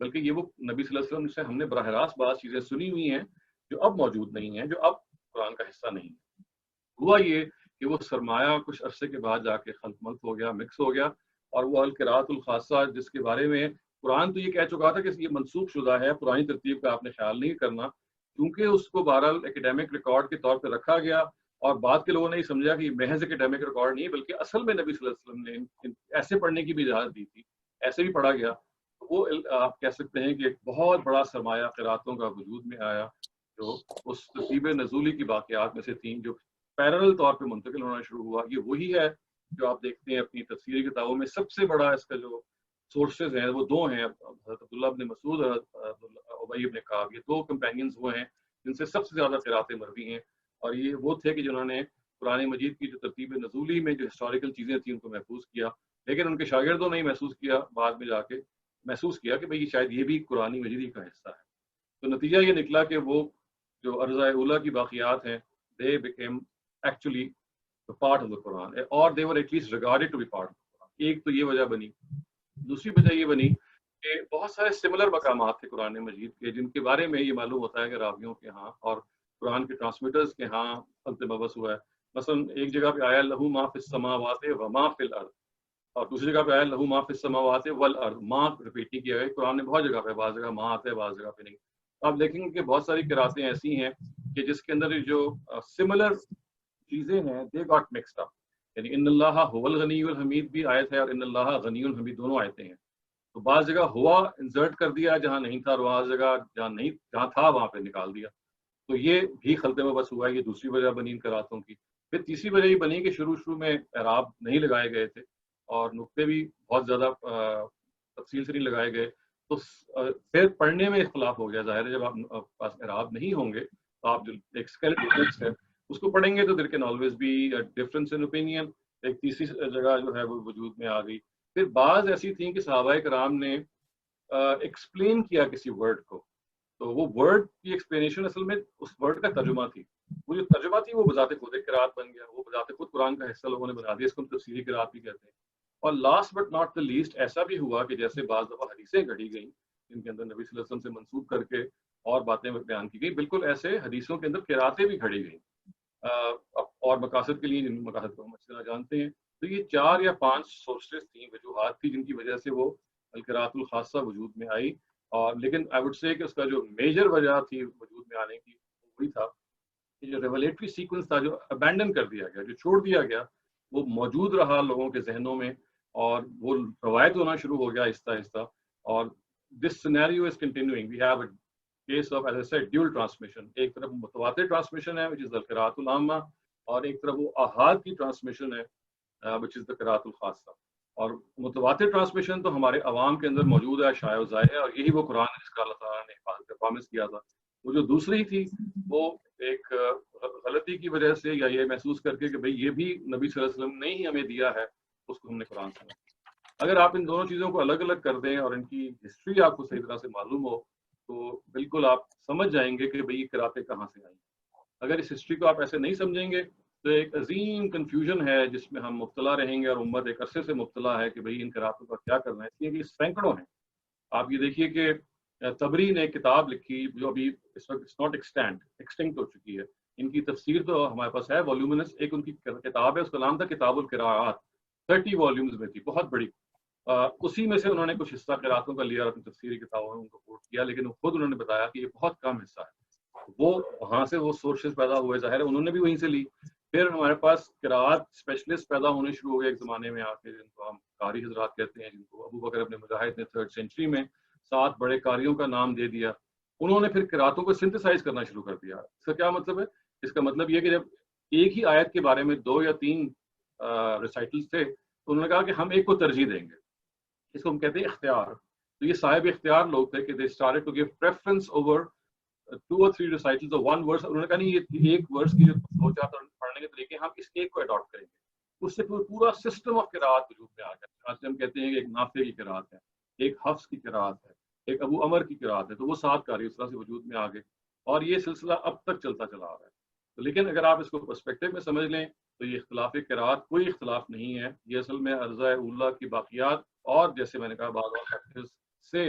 بلکہ یہ وہ نبی صلی اللہ علیہ وسلم سے ہم نے براہ راست بعض چیزیں سنی ہوئی ہیں جو اب موجود نہیں ہیں، جو اب قرآن کا حصہ نہیں ہے۔ ہوا یہ کہ وہ سرمایہ کچھ عرصے کے بعد جا کے خلط ملط ہو گیا، مکس ہو گیا، اور وہ القراءۃ الخاصہ جس کے بارے میں قرآن تو یہ کہہ چکا تھا کہ یہ منسوخ شدہ ہے، پرانی ترتیب کا آپ نے خیال نہیں کرنا، کیونکہ اس کو بہرحال ایکڈیمک ریکارڈ کے طور پہ رکھا گیا، اور بعد کے لوگوں نے یہ سمجھا کہ یہ محض ایکڈیمک ریکارڈ نہیں بلکہ اصل میں نبی صلی اللہ علیہ وسلم نے ایسے پڑھنے کی بھی اجازت دی تھی، ایسے بھی پڑھا گیا۔ وہ آپ کہہ سکتے ہیں کہ ایک بہت بڑا سرمایہ قراتوں کا وجود میں آیا جو اس ترتیب نزولی کی باقیات میں سے تھیں، جو پیرل طور پہ منتقل ہونا شروع ہوا۔ یہ وہی ہے جو آپ دیکھتے ہیں اپنی تفسیری کتابوں میں سب سے بڑا اس کا جو سورسز ہیں وہ دو ہیں، حضرت عبداللہ ابن مسعود اور ابی ابن کعب، یہ دو کمپینینز وہ ہیں جن سے سب سے زیادہ قراتیں مروی ہیں، اور یہ وہ تھے کہ جنہوں نے قرآن مجید کی جو ترتیب نزولی میں جو ہسٹوریکل چیزیں تھیں ان کو محفوظ کیا، لیکن ان کے شاگردوں نے محسوس کیا، بعد میں جا کے محسوس کیا کہ بھئی شاید یہ بھی قرآن مجید کا حصہ ہے۔ تو نتیجہ یہ نکلا کہ وہ جو ارضاء اولیٰ کی باقیات ہیں they became actually the part of the Quran, or they were at least regarded to be part of the Quran۔ ایک تو یہ وجہ بنی۔ دوسری وجہ یہ بنی کہ بہت سارے سملر مقامات تھے قرآن مجید کے جن کے بارے میں یہ معلوم ہوتا ہے کہ راویوں کے ہاں اور قرآن کے ٹرانسمیٹرز کے ہاں خلط مبث ہوا ہے۔ مثلا ایک جگہ پہ آیا لہو ما فی السماوات و ما فی الارض، اور دوسری جگہ پہ آیا لہو ما فی السماوات والارض، ما ریپیٹ نہیں کیا گیا۔ قرآن نے بہت جگہ پہ، بعض جگہ ما آتا ہے بعض جگہ پہ نہیں۔ آپ دیکھیں گے کہ بہت ساری قراتیں ایسی ہیں کہ جس کے اندر جو سملر چیزیں ہیں دے گاٹ مکسڈ اپ، یعنی ان اللہ هو الغنی الحمید بھی آیت ہے اور ان اللہ غنی الحمید دونوں آیتیں ہیں، تو بعض جگہ ہوا انسرٹ کر دیا جہاں نہیں تھا، اور بعض جگہ جہاں تھا وہاں پہ نکال دیا، تو یہ بھی خلط مبث ہوا ہے۔ یہ دوسری وجہ بنی ان قراتوں کی۔ پھر تیسری وجہ یہ بنی کہ شروع میں اعراب نہیں لگائے گئے تھے اور نقطے بھی بہت زیادہ تفصیل سے نہیں لگائے گئے، تو پھر پڑھنے میں اختلاف ہو گیا۔ ظاہر ہے جب آپ پاس اعراب نہیں ہوں گے تو آپ جو ایک اسکیلیٹل ٹیکسٹ ہے اس کو پڑھیں گے تو there can always be difference in opinion. ایک تیسری جگہ جو ہے وہ وجود میں آ گئی۔ پھر بعض ایسی تھیں کہ صحابہ کرام نے ایکسپلین کیا کسی ورڈ کو، تو وہ ورڈ کی ایکسپلینیشن اصل میں اس ورڈ کا ترجمہ تھی، وہ جو ترجمہ تھی وہ بذات خود ایک قرات بن گیا، وہ بذات خود قرآن کا حصہ لوگوں نے بنا دیا، اس کو ہم تفسیری قرات بھی کہتے ہیں۔ اور last but not the least ایسا بھی ہوا کہ جیسے بعض دفعہ حدیثیں گھڑی گئیں جن کے اندر نبی صلی اللہ علیہ وسلم سے منسوب کر کے اور باتیں بیان کی گئی، بالکل ایسے حدیثوں کے اندر قراتیں بھی گھڑی گئیں اور مقاصد کے لیے، جن مقاصد کو ہم اچھی طرح جانتے ہیں۔ تو یہ 4 یا 5 سورسز تھیں، وجوہات تھیں جن کی وجہ سے وہ القراءۃ الخاصہ وجود میں آئی، اور لیکن آئی وڈ سے کہ اس کا جو میجر وجہ تھی وجود میں آنے کی وہی تھا کہ جو ریولیٹری سیکوینس تھا جو ابینڈن کر دیا گیا، جو چھوڑ دیا گیا، وہ موجود رہا لوگوں کے ذہنوں میں اور وہ روایت ہونا شروع ہو گیا آہستہ آہستہ۔ اور this scenario is continuing. We have a case of as I said dual transmission, ایک طرف متواتر ٹرانسمیشن ہے which is the قراءۃ العامہ، اور ایک طرف وہ احاد کی ٹرانسمیشن ہے which is the قراءۃ الخاصہ۔ اور متواتر ٹرانسمیشن تو ہمارے عوام کے اندر موجود ہے، شائع و ظاہر ہے، اور یہی وہ قرآن ہے جس کا اللہ تعالیٰ نے حفاظت کا پرامس کیا تھا۔ وہ جو دوسری تھی وہ ایک غلطی کی وجہ سے یا یہ محسوس کر کے کہ بھئی یہ بھی نبی صلی اللہ علیہ وسلم نے ہی ہمیں دیا ہے، اس کو ہم نے قرآن سمجھا۔ اگر آپ ان دونوں چیزوں کو الگ الگ کر دیں اور ان کی ہسٹری آپ کو صحیح طرح سے معلوم ہو تو بالکل آپ سمجھ جائیں گے کہ بھئی یہ قراتیں کہاں سے آئیں۔ اگر اس ہسٹری کو آپ ایسے نہیں سمجھیں گے تو ایک عظیم کنفیوژن ہے جس میں ہم مبتلا رہیں گے، اور امت ایک عرصے سے مبتلا ہے کہ بھئی ان قراتوں کا کیا کرنا ہے، اس لیے کہ سینکڑوں ہیں۔ آپ یہ دیکھیے کہ طبری نے ایک کتاب لکھی جو ابھی اس وقت ناٹ ایکسٹنکٹ ہو چکی ہے، ان کی تفسیر تو ہمارے پاس ہے والیومنس، ایک ان کی کتاب ہے اس کا نام تھا کتاب القراءات، 30 والیومز میں تھی، بہت بڑی۔ اسی میں سے انہوں نے کچھ حصہ قراتوں کا لیا اور اپنی تفسیری کتابوں میں ان کو کوٹ کیا، لیکن خود انہوں نے بتایا کہ یہ بہت کم حصہ ہے۔ وہ وہاں سے وہ سورسز پیدا ہوئے، ظاہر ہے انہوں نے بھی وہیں سے لی۔ پھر ہمارے پاس قراءات اسپیشلسٹ پیدا ہونے شروع ہو گئے ایک زمانے میں آ کے، جن کو ہم قاری حضرات کہتے ہیں، جن کو ابو بکر ابن مجاہد نے 3rd سینچری میں 7 بڑے قاریوں کا نام دے دیا۔ انہوں نے پھر قراتوں کو سنتھسائز کرنا شروع کر دیا۔ اس کا کیا مطلب ہے؟ اس کا مطلب یہ کہ جب ایک ہی آیت کے بارے میں 2 یا 3 ریسائٹلز تھے تو انہوں نے کہا کہ ہم ایک کو ترجیح دیں گے، اس کو ہم کہتے ہیں اختیار۔ تو یہ صاحب اختیار لوگ تھے کہ they started to give preference over 2 or 3 recitals of one verse۔ انہوں نے کہا نہیں، یہ ایک ورس کی جو 2-4 پڑھنے کے طریقے ہم اس ایک کو اڈاپٹ کریں گے۔ اس سے پورا سسٹم آف قراءت وجود میں آ گیا۔ آج ہم کہتے ہیں کہ ایک نافع کی قراءت ہے، ایک حفص کی قراءت ہے، ایک ابو عمر کی قراءت ہے، تو وہ 7 قاری اس طرح سے وجود میں آ گئے، اور یہ سلسلہ اب تک چلتا چلا آ رہا ہے۔ لیکن اگر آپ اس کو پرسپیکٹو میں سمجھ لیں تو یہ اختلاف قراءت کوئی اختلاف نہیں ہے، یہ اصل میں ارضاء اولیٰ کی باقیات اور جیسے میں نے کہا بعض اور فیکٹرز سے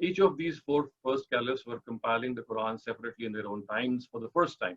each of these four first caliphs were compiling the Quran separately in their own times for the first time.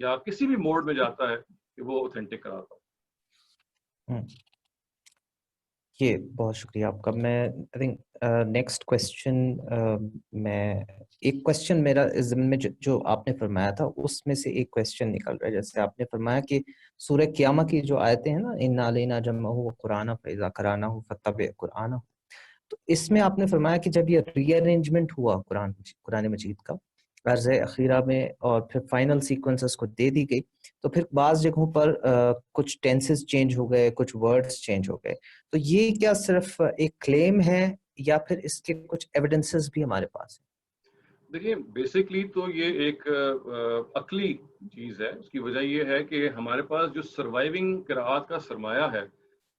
یا کسی بھی موڈ میں جاتا ہے کہ وہ اوتھینٹک قرار پائے. یہ بہت شکریہ آپ کا. میں آئی تھنک نیکسٹ کویسچن میں ایک کویسچن میرا اس ضمن میں جو آپ نے فرمایا تھا اس میں سے ایک کویسچن نکل رہا ہے. جیسے آپ نے فرمایا کہ سورہ قیامہ کی جو آیتیں ہیں نا، اِنَّا عَلَيْنَا جَمْعَهُ وَقُرْآنَهُ فَإِذَا قَرَأْنَاهُ فَاتَّبِعْ قُرْآنَهُ، تو اس میں آپ نے فرمایا کہ جب یہ ری ارینجمنٹ ہوا قرآن مجید کا عرض اخیرہ میں اور پھر فائنل سیکوینسز کو دے دی گئی، تو پھر بعض جگہوں پر کچھ ٹینسز چینج ہو گئے، کچھ ورڈز چینج ہو گئے. تو یہ کیا صرف ایک کلیم ہے یا پھر اس کے کچھ ایویڈنسز بھی ہمارے پاس ہیں؟ دیکھیے بیسکلی تو یہ ایک عقلی چیز ہے. اس کی وجہ یہ ہے کہ ہمارے پاس جو سروائیونگ قراءات کا سرمایہ ہے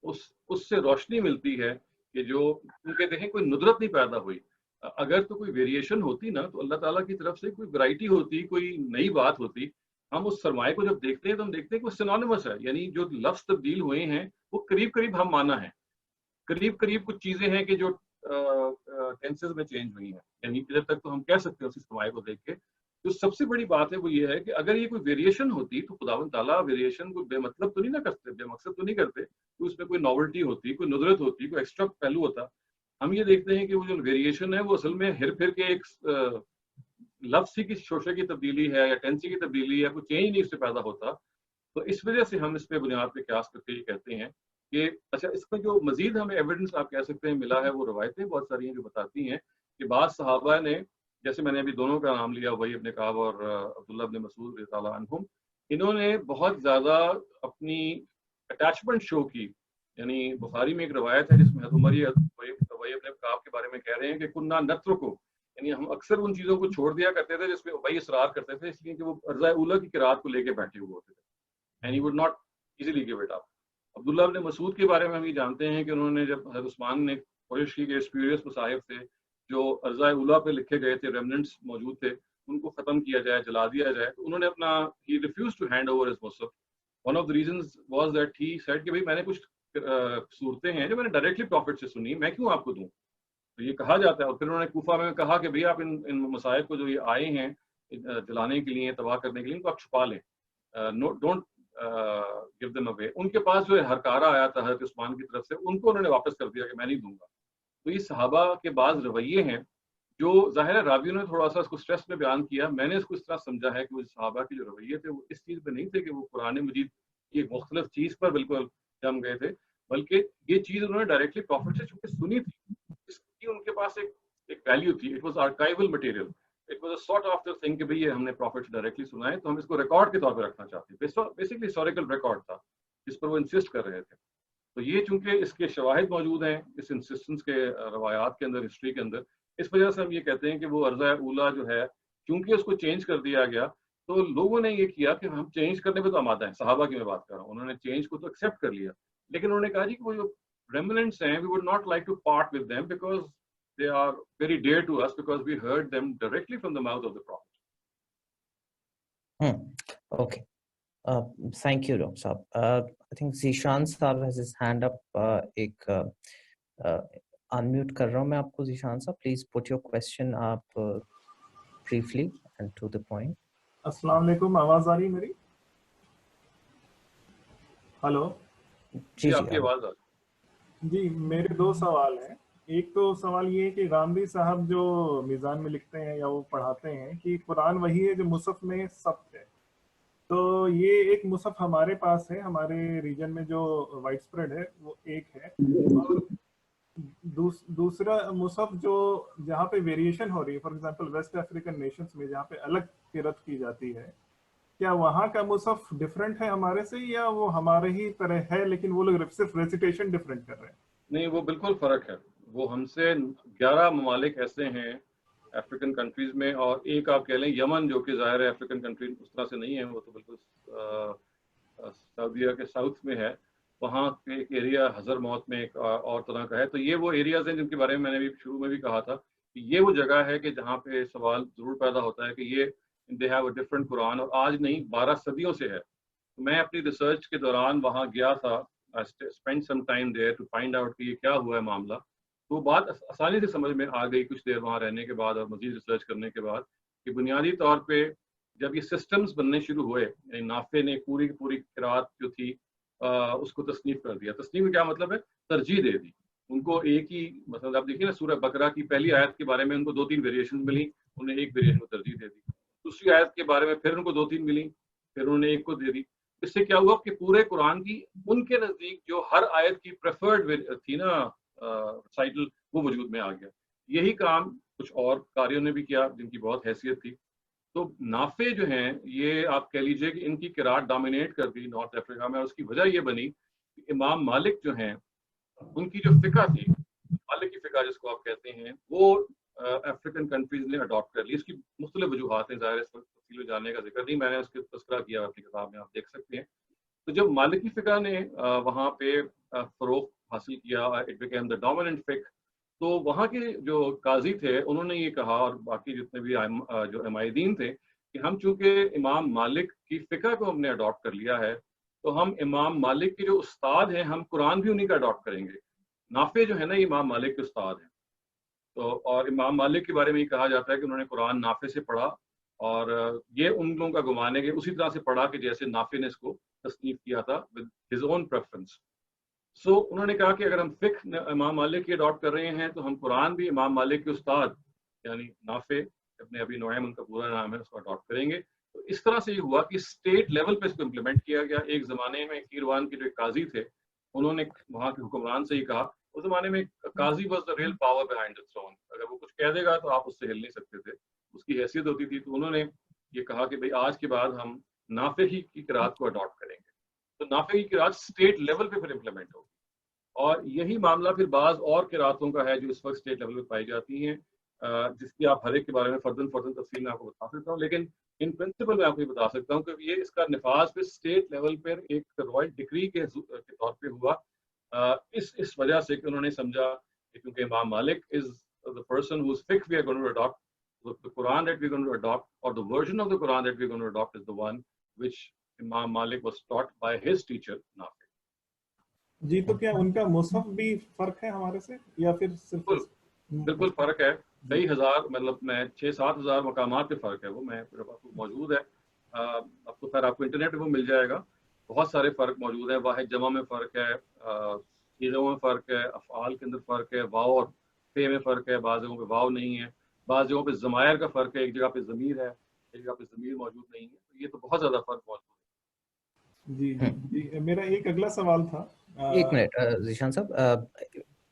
اس سے روشنی ملتی ہے کہ جو کیونکہ دیکھیں کوئی ندرت نہیں پیدا ہوئی. اگر تو کوئی ویریشن ہوتی نا تو اللہ تعالیٰ کی طرف سے کوئی ورائٹی ہوتی، کوئی نئی بات ہوتی. ہم اس سرمایہ کو جب دیکھتے ہیں تو ہم دیکھتے ہیں کہ وہ سینونیمس ہے، یعنی جو لفظ تبدیل ہوئے ہیں وہ قریب قریب ہم مانا ہے. قریب قریب کچھ چیزیں ہیں کہ جو ٹینسز میں چینج ہوئی ہیں، یعنی ادھر تک تو ہم کہہ سکتے ہیں اس سرمایہ کو دیکھ کے. جو سب سے بڑی بات ہے وہ یہ ہے کہ اگر یہ کوئی ویریشن ہوتی تو خداوند تعالیٰ ویریشن کو بے مطلب تو نہیں نہ کرتے، بے مقصد تو نہیں کرتے. تو اس میں کوئی ناولٹی ہوتی، کوئی ندرت ہوتی، کوئی ایکسٹرا پہلو ہوتا. ہم یہ دیکھتے ہیں کہ وہ جو ویریشن ہے وہ اصل میں ہر پھر کے ایک لفظ کی شوشے کی تبدیلی ہے یا ٹینسی کی تبدیلی ہے، کوئی چینج نہیں اس سے پیدا ہوتا. تو اس وجہ سے ہم اس پہ بنیاد پہ قیاس کر کے یہ کہتے ہیں کہ اچھا اس میں جو مزید ہمیں ایویڈنس آپ کہہ سکتے ہیں ملا ہے، وہ روایتیں بہت ساری ہیں جو بتاتی ہیں کہ بعض صحابہ نے، جیسے میں نے ابھی دونوں کا نام لیا، وہی ابن کعب اور عبداللہ ابن مسعود رضی اللہ عنہم، انہوں نے بہت زیادہ اپنی اٹیچمنٹ شو کی. یعنی بخاری میں ایک روایت ہے جس میں حضرت عمر ابی ابن کعب کے بارے میں کہہ رہے ہیں کہ کننا نترکو، یعنی ہم اکثر ان چیزوں کو چھوڑ دیا کرتے تھے جس میں ابی اصرار کرتے تھے، اس لیے کہ وہ ارضاء اولیٰ کی قرات کو لے کے بیٹھے ہوئے ہوتے تھے. And he would not easily give it up. Abdullah ibn Masud کے بارے میں ہم یہ جانتے ہیں کہ انہوں نے جب حضرت عثمان نے کوشش کی کہ اسپیریس مصاحف تھے جو ارضاء اولیٰ پہ لکھے گئے تھے، ریمننٹس موجود تھے، ان کو ختم کیا جائے، جلا دیا جائے، تو انہوں نے اپنا ہی refuse to hand over his مصحف. One of the reasons was that he said کہ بھائی میں نے کچھ صورتیں ہیں جو میں نے ڈائریکٹلی پروفٹ سے سنی، میں کیوں آپ کو دوں. تو یہ کہا جاتا ہے. اور پھر انہوں نے کوفہ میں کہا کہ بھئی آپ ان مصائب کو جو یہ آئے ہیں جلانے کے لیے، تباہ کرنے کے لیے، ان کو آپ چھپا لیں، ڈونٹ گیو دیم اوے. ان کے پاس جو ہرکارہ آیا تھا حضرت عثمان کی طرف سے، ان کو انہوں نے واپس کر دیا کہ میں نہیں دوں گا. تو یہ صحابہ کے بعض رویے ہیں جو ظاہر ہے راویوں نے تھوڑا سا اس کو اسٹریس میں بیان کیا. میں نے اس کو اس طرح سمجھا ہے کہ وہ صحابہ کے جو رویے تھے وہ اس چیز پہ نہیں تھے کہ وہ قرآن مجید کی ایک مختلف چیز پر بالکل جم گئے تھے، بلکہ یہ چیز انہوں نے ڈائریکٹلی پروفٹ سے چونکہ سنی تھی، اس کی ان کے پاس ایک ویلیو تھی. It was archival material, it was a sort of thing کہ بھئی یہ ہم نے پروفٹ سے ڈائریکٹلی سنا ہے تو ہم اس کو ریکارڈ کے طور پہ رکھنا چاہتے ہیں. بیسکلی ہسٹوریکل ریکارڈ تھا جس پر وہ انسسٹ کر رہے تھے. تو یہ چونکہ اس کے شواہد موجود ہیں اس انسسٹنس کے روایات کے اندر، ہسٹری کے اندر، اس وجہ سے ہم یہ کہتے ہیں کہ وہ ارضاء اولیٰ جو ہے چونکہ اس کو چینج کر دیا گیا تو لوگوں نے یہ کیا کہ ہم چینج کرنے پہ تو آمادہ ہیں. صحابہ کی میں بات کر رہا ہوں، انہوں نے چینج کو تو ایکسیپٹ کر لیا، لیکن انہوں نے کہا جی کہ وہ جو ریمننٹس ہیں we would not like to part with them because they are very dear to us because we heard them directly from the mouth of the prophet. Okay. Thank you, Dr. Saab. I think Zishan Saab has his hand up. ایک unmute کر رہا ہوں میں آپ کو. Zishan Saab, please put your question up briefly and to the point. السلام علیکم، آواز آ رہی ہے میری؟ ہلو جی آپ کی آواز آ رہی. جی میرے دو سوال ہیں. ایک تو سوال یہ ہے کہ غامدی صاحب جو میزان میں لکھتے ہیں یا وہ پڑھاتے ہیں کہ قرآن وہی ہے جو مصحف میں ثبت ہے، تو یہ ایک مصحف ہمارے پاس ہے، ہمارے ریجن میں جو وائڈ اسپریڈ ہے وہ ایک ہے، اور دوسرا مصحف جو جہاں پہ ویریشن ہو رہی ہے، for example west African nations میں جہاں پہ الگ قرأت کی جاتی ہے، کیا وہاں کا مصحف ڈفرینٹ ہے ہمارے سے یا وہ ہمارے ہی طرح ہے لیکن وہ لوگ صرف ریسیٹیشن ڈفرینٹ کر رہے ہیں؟ نہیں، وہ بالکل فرق ہے. وہ ہم سے 11 ممالک ایسے ہیں افریقن کنٹریز میں، اور ایک آپ کہہ لیں یمن جو کہ ظاہر ہے افریقن کنٹری اس طرح سے نہیں ہے، وہ تو بالکل سعودیہ کے ساؤتھ میں ہے. وہاں پہ ایک ایریا حضر موت میں ایک اور طرح کا ہے. تو یہ وہ ایریاز ہیں جن کے بارے میں میں نے بھی شروع میں بھی کہا تھا کہ یہ وہ جگہ ہے کہ جہاں پہ سوال ضرور پیدا ہوتا ہے کہ یہ دے ہیو اے ڈفرنٹ قرآن، اور آج نہیں 12 صدیوں سے ہے. میں اپنی ریسرچ کے دوران وہاں گیا تھا، I spent some time there to find out کہ یہ کیا ہوا ہے معاملہ. تو بات آسانی سے سمجھ میں آ گئی کچھ دیر وہاں رہنے کے بعد اور مزید ریسرچ کرنے کے بعد کہ بنیادی طور پہ جب یہ سسٹمز بننے شروع ہوئے، یعنی نافع نے پوری کی پوری قرات جو تھی اس کو تصنیف کر دیا. تصنیف کا کیا مطلب ہے؟ ترجیح دے دی. ان کو ایک ہی مثلا آپ دیکھیے نا سورہ بقرہ کی پہلی آیت کے بارے میں ان کو 2-3 ویریشن ملی، انہیں ایک ویریشن کو ترجیح دے دی. دوسری آیت کے بارے میں پھر ان کو 2-3 ملی، پھر انہوں نے ایک کو دے دی. اس سے کیا ہوا کہ پورے قرآن کی ان کے نزدیک جو ہر آیت کی پریفرڈ تھی نا رسائٹل، وہ وجود میں آ گیا. یہی کام کچھ اور قاریوں نے بھی کیا جن کی بہت حیثیت تھی. تو نافع جو ہیں یہ آپ کہہ لیجئے کہ ان کی قرات ڈومینیٹ کر دی نارتھ افریقہ میں، اور اس کی وجہ یہ بنی کہ امام مالک جو ہیں ان کی جو فقہ تھی، مالک کی فقہ جس کو آپ کہتے ہیں، وہ افریقن کنٹریز نے اڈاپٹ کر لی. اس کی مختلف وجوہات ہیں، ظاہر اس وقت تفصیل میں جاننے کا ذکر نہیں، میں نے اس کے تذکرہ کیا اپنی کتاب میں، آپ دیکھ سکتے ہیں. تو جب مالکی فقہ نے وہاں پہ فروغ حاصل کیا، اٹ بیکیم دی ڈومیننٹ فقہ، تو وہاں کے جو قاضی تھے انہوں نے یہ کہا، اور باقی جتنے بھی جو عمائدین تھے، کہ ہم چونکہ امام مالک کی فقہ کو ہم نے اڈاپٹ کر لیا ہے، تو ہم امام مالک کے جو استاد ہیں ہم قرآن بھی انہیں کا اڈاپٹ کریں گے. نافع جو ہے نا یہ امام مالک کے استاد ہیں. تو اور امام مالک کے بارے میں یہ کہا جاتا ہے کہ انہوں نے قرآن نافع سے پڑھا، اور یہ ان لوگوں کا گمان ہے کہ اسی طرح سے پڑھا کہ جیسے نافع نے اس کو تصنیف کیا تھا with his own preference. سو انہوں نے کہا کہ اگر ہم فقہ امام مالک کی اڈاپٹ کر رہے ہیں تو ہم قرآن بھی امام مالک کے استاد یعنی نافع ابن ابی نعیم ان کا پورا نام ہے اس کو اڈاپٹ کریں گے. تو اس طرح سے یہ ہوا کہ اسٹیٹ لیول پہ اس کو امپلیمنٹ کیا گیا. ایک زمانے میں کیروان کے جو ایک قاضی تھے انہوں نے وہاں کے حکمران سے ہی کہا، اس زمانے میں قاضی was the real power behind the throne, اگر وہ کچھ کہہ دے گا تو آپ اس سے ہل نہیں سکتے تھے، اس کی حیثیت ہوتی تھی. تو انہوں نے یہ کہا کہ بھئی آج کے بعد ہم نافع ہی کی قرات کو اڈاپٹ کریں گے. تو نافع کی قرات اسٹیٹ لیول پہ پھر امپلیمنٹ ہوگی. اور یہی معاملہ پھر بعض اور قراتوں کا ہے جو اس وقت اسٹیٹ لیول پہ پائی جاتی ہیں، جس کی آپ ہر ایک کے بارے میں فردن تفصیل میں آپ کو بتا سکتا ہوں، لیکن ان پرنسپل میں آپ کو یہ بتا سکتا ہوں کہ یہ اس کا نفاذ پہ اسٹیٹ لیول پر ایک رائل ڈگری کے طور پہ ہوا، اس وجہ سے کہ انہوں نے سمجھا کہ کیونکہ امام مالک از the person whose fiqh we are going to adopt, the Quran that we are going to adopt, or the version of the Quran that we are going to adopt is the one which Imam Malik was taught by his teacher Nafi. جی تو کیا ان کا مصحف بھی فرق ہے ہمارے سے یا پھر صرف؟ بالکل فرق ہے، کئی ہزار مطلب میں 6-7 ہزار مقامات پہ فرق ہے، وہ میں موجود ہے. اب تو خیر آپ کو انٹرنیٹ پہ وہ مل جائے گا. بہت سارے فرق موجود ہیں، واحد جمع میں فرق ہے، صیغوں میں فرق ہے، افعال کے اندر فرق ہے، واو اور فے میں فرق ہے، بعض جگہوں پہ واو نہیں ہے، بعض جگہوں پہ ضمائر کا فرق ہے، ایک جگہ پہ ضمیر ہے، ایک جگہ پہ ضمیر موجود نہیں ہے. تو یہ تو بہت زیادہ فرق موجود ہے. جی جی میرا ایک اگلا سوال تھا. ایک منٹ ذیشان صاحب،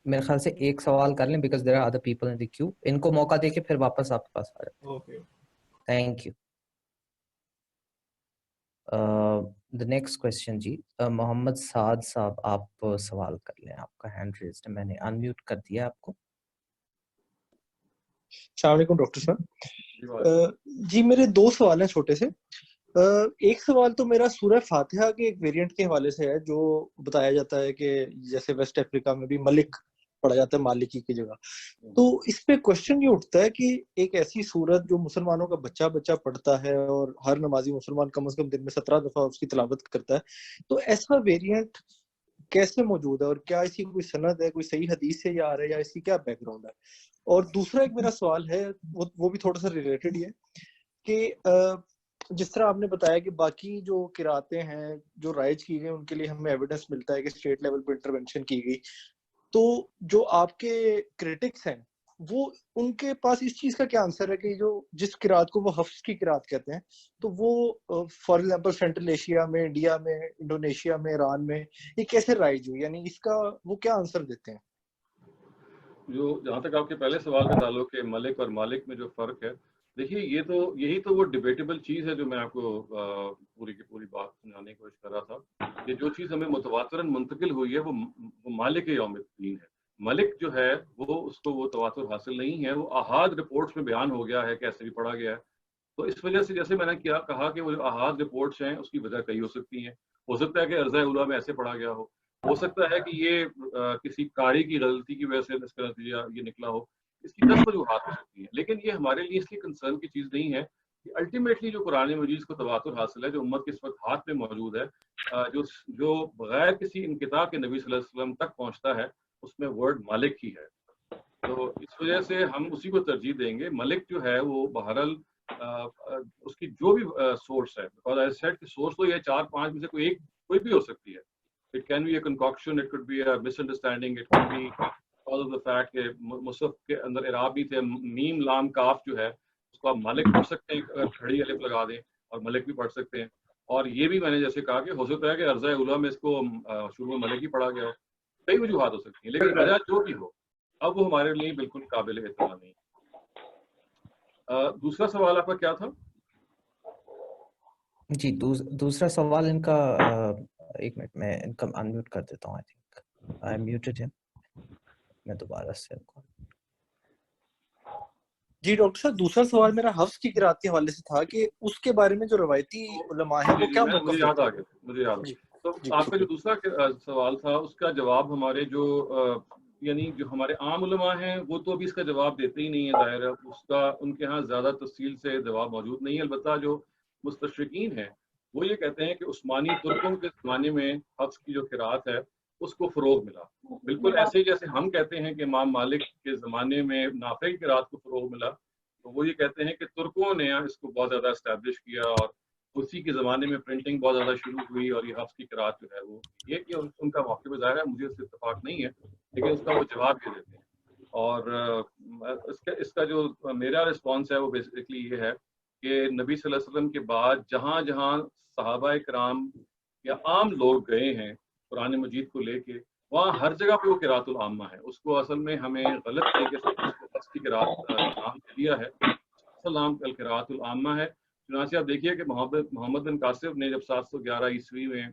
میرے خیال سے ایک سوال کر لیں because there are other people in the queue, ان کو موقع دے کے پھر واپس آپ کے پاس آ جائیں. Okay thank you. the next question جی محمد سعد صاحب آپ سوال کر لیں، آپ کا ہینڈ ریزڈ ہے، میں نے انمیوٹ کر دیا آپ کو. السلام علیکم ڈاکٹر صاحب. جی میرے 2 سوال ہیں چھوٹے سے. ایک سوال تو میرا سورہ فاتحہ کے ایک ویریئنٹ کے حوالے سے ہے، جو بتایا جاتا ہے کہ جیسے ویسٹ افریقہ میں بھی ملک پڑھا جاتا ہے مالکی کی جگہ. تو اس پہ کوشچن یہ اٹھتا ہے کہ ایک ایسی سورت جو مسلمانوں کا بچہ پڑھتا ہے اور ہر نمازی مسلمان کم از کم دن میں 17 دفعہ اس کی تلاوت کرتا ہے، تو ایسا ویریئنٹ کیسے موجود ہے اور کیا اس کی کوئی سند ہے، کوئی صحیح حدیث سے یہ آ رہا ہے یا اس کی کیا بیک گراؤنڈ ہے؟ اور دوسرا ایک میرا سوال ہے وہ بھی تھوڑا سا ریلیٹڈ ہی ہے کہ جس طرح آپ نے بتایا کہ باقی جو قراتیں ہیں جو رائج کی گئی ان کے لیے ہمیں ایویڈنس ملتا ہے کہ اسٹیٹ لیول پہ انٹرونشن کی گئی، تو جو آپ کے کرٹکس ہیں وہ ان کے پاس اس چیز کا کیا آنسر ہے کہ جو جس قرات کو وہ حفظ کی قرات کہتے ہیں تو وہ فار ایگزامپل سینٹرل ایشیا میں، انڈیا میں، انڈونیشیا میں، ایران میں یہ کیسے رائج ہوئی، یعنی اس کا وہ کیا آنسر دیتے ہیں؟ جو جہاں تک آپ کے پہلے سوال کا تعلق ہے ملک اور مالک میں جو فرق ہے، دیکھیے یہی تو وہ ڈیبیٹیبل چیز ہے جو میں آپ کو پوری کی پوری بات سمجھانے کی کوشش کر رہا تھا کہ جو چیز ہمیں متواتراً منتقل ہوئی ہے وہ مالک یوم الدین ہے. ملک جو ہے وہ تواتر حاصل نہیں ہے، وہ احاد رپورٹس میں بیان ہو گیا ہے، کیسے بھی پڑھا گیا ہے. تو اس وجہ سے جیسے میں نے کہا کہ وہ جو احاد رپورٹس ہیں اس کی وجہ کئی ہو سکتی ہیں. ہو سکتا ہے کہ عرضہ اولیٰ میں ایسے پڑھا گیا ہو سکتا ہے کہ یہ کسی قاری کی غلطی کی وجہ سے اس کا نتیجہ یہ نکلا ہو. اس کی 10 وجوہات ہو سکتی ہیں، لیکن یہ ہمارے لیے اس لیے کنسرن کی چیز نہیں ہے کہ الٹیمیٹلی جو قرآن مجید کو تواتر حاصل ہے، جو امت کے اس وقت ہاتھ میں موجود ہے، جو بغیر کسی انقطاع کے نبی صلی اللہ علیہ وسلم تک پہنچتا ہے، اس میں ورڈ مالک ہی ہے. تو اس وجہ سے ہم اسی کو ترجیح دیں گے. ملک جو ہے وہ بہرحال اس کی جو بھی سورس ہے, بیکاز آئی سیڈ کہ سورس تو یہ 4-5 میں سے کوئی بھی ہو سکتی ہے. It can be a concoction, it could be a misunderstanding, it could be because of the fact کہ مصحف کے اندر اعراب بھی تھے, میم لام کاف جو ہے اس کو آپ ملک پڑھ سکتے ہیں, اگر کھڑی الف لگا دیں اور ملک بھی پڑھ سکتے ہیں. اور یہ بھی میں نے جیسے کہا کہ ہو سکتا ہے کہ عرضہ اولیٰ میں اس کو شروع میں ملک ہی پڑھا گیا ہو, کئی وجوہات ہو سکتی ہیں, لیکن وجہ جو بھی ہو اب وہ ہمارے لیے بالکل قابل اعتبار نہیں. دوسرا سوال آپ کا کیا تھا؟ جی دوسرا سوال ان کا, ایک منٹ میں ان کا انمیوٹ کر دیتا ہوں. آئی تھنک آئی میوٹڈ ہم. میں دوبارہ سے جی ڈاکٹر صاحب, دوسرا سوال میرا حفظ کی قرات کے حوالے سے تھا کہ اس کے بارے میں جو روایتی علماء ہیں وہ کیا موقف مجھے یاد آ گیا. تو آپ کا جو دوسرا سوال تھا اس کا جواب ہمارے جو یعنی جو ہمارے عام علماء ہیں وہ تو ابھی اس کا جواب دیتے ہی نہیں ہے. ظاہر ہے اس کا ان کے ہاں زیادہ تفصیل سے جواب موجود نہیں ہے. البتہ جو مستشرقین ہیں وہ یہ کہتے ہیں کہ عثمانی ترکوں کے زمانے میں حفظ کی جو قرات ہے اس کو فروغ ملا, بالکل ایسے جیسے ہم کہتے ہیں کہ امام مالک کے زمانے میں نافع کی قرات کو فروغ ملا, تو وہ یہ کہتے ہیں کہ ترکوں نے اس کو بہت زیادہ اسٹیبلش کیا اور اسی کے زمانے میں پرنٹنگ بہت زیادہ شروع ہوئی اور یہ حفظ کی قرات جو ہے وہ یہ کہ ان کا موقع ظاہر ہے, مجھے اس سے اتفاق نہیں ہے, لیکن اس کا وہ جواب یہ دیتے ہیں. اور اس کا جو میرا رسپانس ہے وہ بیسیکلی یہ ہے کہ نبی صلی اللہ علیہ وسلم کے بعد جہاں جہاں صحابہ کرام یا عام لوگ گئے ہیں قرآن مجید کو لے کے, وہاں ہر جگہ پہ وہ قرات العامہ ہے. اس کو اصل میں ہمیں غلط طریقے سے حفظ کی قرات نام دیا ہے. السلام القرات العامہ ہے. چنانچہ آپ دیکھیے کہ محمد بن قاسم نے جب 711 عیسوی میں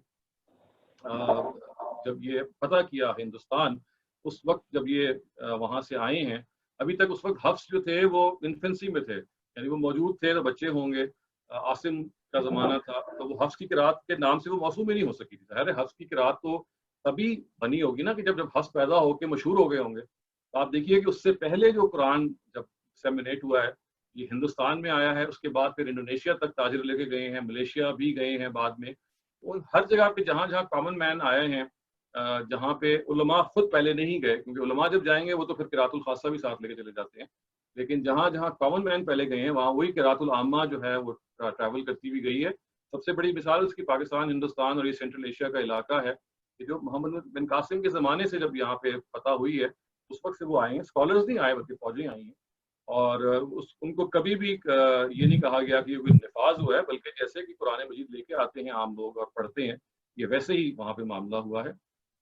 جب یہ فتح کیا ہندوستان, اس وقت جب یہ وہاں سے آئے ہیں, ابھی تک اس وقت حفظ جو تھے وہ انفنسی میں تھے, یعنی وہ موجود تھے تو بچے ہوں گے. عاصم کا زمانہ تھا تو وہ حفظ کی قرات کے نام سے وہ موسوم ہی نہیں ہو سکی تھی. ظاہر ہے حفظ کی قرات تو تبھی بنی ہوگی نا کہ جب حفظ پیدا ہو کے مشہور ہو گئے ہوں گے. تو آپ دیکھیے کہ اس سے پہلے جو قرآن جب ڈسیمنیٹ ہوا ہے یہ ہندوستان میں آیا ہے, اس کے بعد پھر انڈونیشیا تک تاجر لے کے گئے ہیں, ملیشیا بھی گئے ہیں بعد میں. ان ہر جگہ پہ جہاں جہاں کامن مین آئے ہیں, جہاں پہ علماء خود پہلے نہیں گئے, کیونکہ علماء جب جائیں گے وہ تو پھر قرات الخاصہ بھی ساتھ لے کے چلے جاتے ہیں, لیکن جہاں جہاں کامن مین پہلے گئے ہیں وہاں وہی قرات العامہ جو ہے وہ ٹریول کرتی ہوئی گئی ہے. سب سے بڑی مثال اس کی پاکستان, ہندوستان اور یہ سینٹرل ایشیا کا علاقہ ہے کہ جو محمد بن قاسم کے زمانے سے جب یہاں پہ فتح ہوئی ہے اس وقت سے وہ آئے ہیں. اسکالرز نہیں آئے بلکہ فوجیں آئی ہیں, اور ان کو کبھی بھی یہ نہیں کہا گیا کہ یہ کوئی نفاذ ہوا ہے, بلکہ جیسے کہ قرآن مجید لے کے آتے ہیں عام لوگ اور پڑھتے ہیں, یہ ویسے ہی وہاں پہ معاملہ ہوا ہے.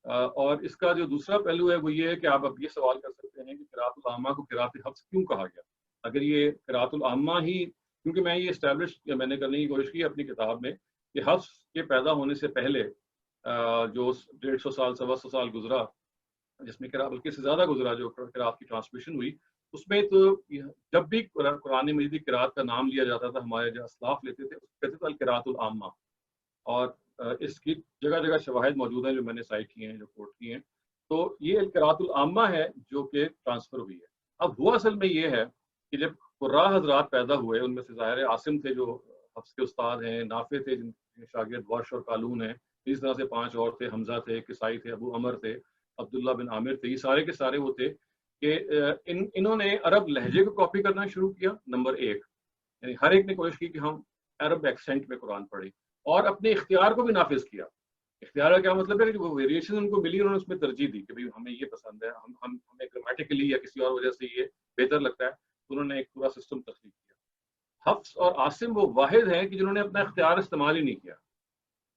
اور اس کا جو دوسرا پہلو ہے وہ یہ ہے کہ آپ اب یہ سوال کر سکتے ہیں کہ قرات العامہ کو قرات حفظ کیوں کہا گیا. اگر یہ قرات العامہ ہی, کیونکہ میں یہ اسٹیبلش میں نے کرنے کی کوشش کی اپنی کتاب میں کہ حفظ کے پیدا ہونے سے پہلے جو 150 سال 125 سال گزرا, جس میں بلکہ سے زیادہ گزرا جو قرات کی ٹرانسمیشن ہوئی, اس میں تو جب بھی قرآن مجید کی قرات کا نام لیا جاتا تھا ہمارے جو اسلاف لیتے تھے کہتے تھے القرات العامہ, اور اس کی جگہ جگہ شواہد موجود ہیں جو میں نے سائٹ کیے ہیں, جو کوٹ کیے ہیں. تو یہ القرات العامہ ہے جو کہ ٹرانسفر ہوئی ہے. اب وہ اصل میں یہ ہے کہ جب قراء حضرات پیدا ہوئے, ان میں سے ظاہر عاصم تھے جو حفظ کے استاد ہیں, نافع تھے جن کے شاگرد ورش اور قالون ہیں, اس طرح سے 5 اور تھے, حمزہ تھے, کسائی تھے, ابو عمر تھے, عبداللہ بن عامر تھے. یہ سارے کے سارے وہ تھے کہ انہوں نے عرب لہجے کو کاپی کرنا شروع کیا. نمبر 1, یعنی ہر ایک نے کوشش کی کہ ہم عرب ایکسینٹ میں قرآن پڑھیں, اور اپنے اختیار کو بھی نافذ کیا. اختیار کا کیا مطلب ہے کہ وہ ویریشن ان کو ملی انہوں نے اس میں ترجیح دی کہ بھائی ہمیں یہ پسند ہے, ہمیں گرامیٹیکلی یا کسی اور وجہ سے یہ بہتر لگتا ہے, تو انہوں نے ایک پورا سسٹم تخلیق کیا. حفص اور عاصم وہ واحد ہیں کہ جنہوں نے اپنا اختیار استعمال ہی نہیں کیا.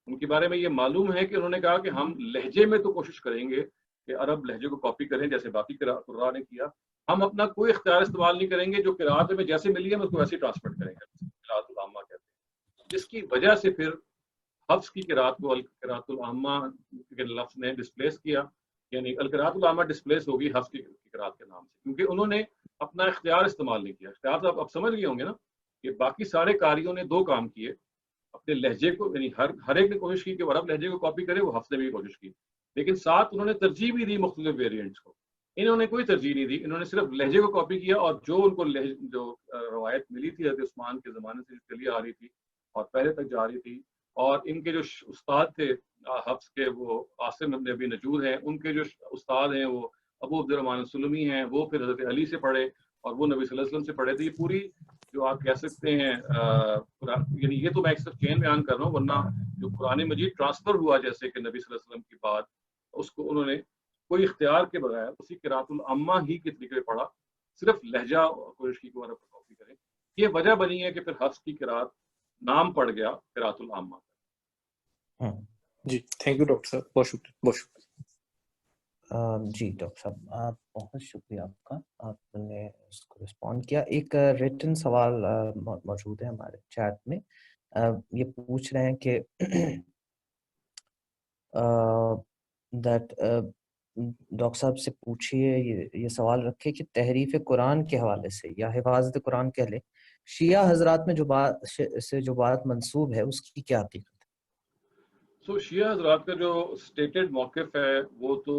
ان کے بارے میں یہ معلوم ہے کہ انہوں نے کہا کہ ہم لہجے میں تو کوشش کریں گے کہ عرب لہجے کو کاپی کریں جیسے باقی قراء نے کیا, ہم اپنا کوئی اختیار استعمال نہیں کریں گے, جو قراءت میں جیسے ملی ہے ہم اس کو ویسے ہی ٹرانسفر کریں گے, قراءت العامہ کہتے ہیں. جس کی وجہ سے پھر حفظ کی قراءت کو القراءت العامہ کے لفظ نے ڈسپلیس کیا, یعنی القراءت العامہ ڈسپلیس ہوگی حفظ کی قراءت کے نام سے, کیونکہ انہوں نے اپنا اختیار استعمال نہیں کیا. اختیار تو آپ سمجھ گئے ہوں گے نا کہ باقی سارے قاریوں نے 2 کام کیے, اپنے لہجے کو, یعنی ہر ایک نے کوشش کی کہ وہ عرب لہجے کو کاپی کرے, وہ حفظ نے بھی کوشش کی, لیکن ساتھ انہوں نے ترجیح بھی دی مختلف ویریئنٹس کو. انہوں نے کوئی ترجیح نہیں دی, انہوں نے صرف لہجے کو کاپی کیا, اور جو ان کو جو روایت ملی تھی حضرت عثمان کے زمانے سے چلی آ رہی تھی اور پہلے تک جا رہی تھی, اور ان کے جو استاد تھے حفظ کے وہ عاصم ابن ابی نجود ہیں, ان کے جو استاد ہیں وہ ابو عبد الرحمن السلمی ہیں, وہ پھر حضرت علی سے پڑھے اور وہ نبی صلی اللہ علیہ وسلم سے پڑھے. تو یہ پوری جو آپ کہہ سکتے ہیں یعنی یہ تو میں ایک صرف چین بیان کر رہا ہوں، ورنہ جو قرآن مجید ٹرانسفر ہوا جیسے کہ نبی صلی اللہ علیہ وسلم کی بات، اس کو انہوں نے کوئی اختیار کے بغیر اسی قرات العامہ ہی کے طریقے پڑھا، صرف لہجہ کوشش کی کہ کاپی کریں. یہ وجہ بنی ہے کہ پھر حفص کی قرات نام پڑ گیا قرات العامہ. جی تھینک یو ڈاکٹر صاحب، بہت شکریہ بہت شکریہ. جی ڈاکٹر صاحب آپ بہت شکریہ آپ کا، آپ نے اس کو رسپونڈ کیا. ایک ریٹن سوال موجود ہے ہمارے چیٹ میں، یہ پوچھ رہے ہیں کہ دیٹ ڈاکٹر صاحب سے پوچھیے، یہ سوال رکھے کہ تحریف قرآن کے حوالے سے یا حفاظت قرآن کہہ لیں، شیعہ حضرات میں جو بات منسوب ہے اس کی کیا حقیقت ہے؟ شیعہ حضرات کا جو اسٹیٹڈ موقف ہے وہ تو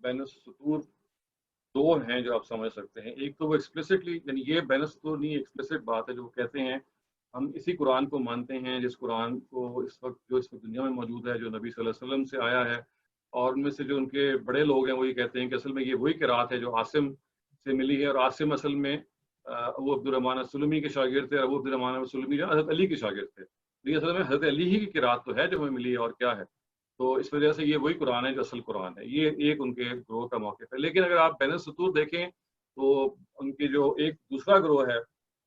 بین السطور دو ہیں جو آپ سمجھ سکتے ہیں. ایک تو وہ ایکسپلیسٹلی، یعنی یہ بین السطور نہیں، ایکسپلیسٹ بات ہے جو وہ کہتے ہیں ہم اسی قرآن کو مانتے ہیں جس قرآن کو اس وقت دنیا میں موجود ہے، جو نبی صلی اللہ علیہ وسلم سے آیا ہے. اور ان میں سے جو ان کے بڑے لوگ ہیں وہی کہتے ہیں کہ اصل میں یہ وہی قرات ہے جو عاصم سے ملی ہے، اور عاصم اصل میں ابو عبد الرحمن السلمی کے شاگرد تھے. ابو عبد الرحمن السلمی جو حضرت علی کے شاگرد تھے، یہ اصل میں حضرت علی ہی کی قرات تو ہے جو ہمیں ملی ہے، اور کیا ہے. تو اس وجہ سے یہ وہی قرآن ہے جو اصل قرآن ہے. یہ ایک ان کے گروہ کا موقف ہے. لیکن اگر آپ بین السطور دیکھیں تو ان کے جو ایک دوسرا گروہ ہے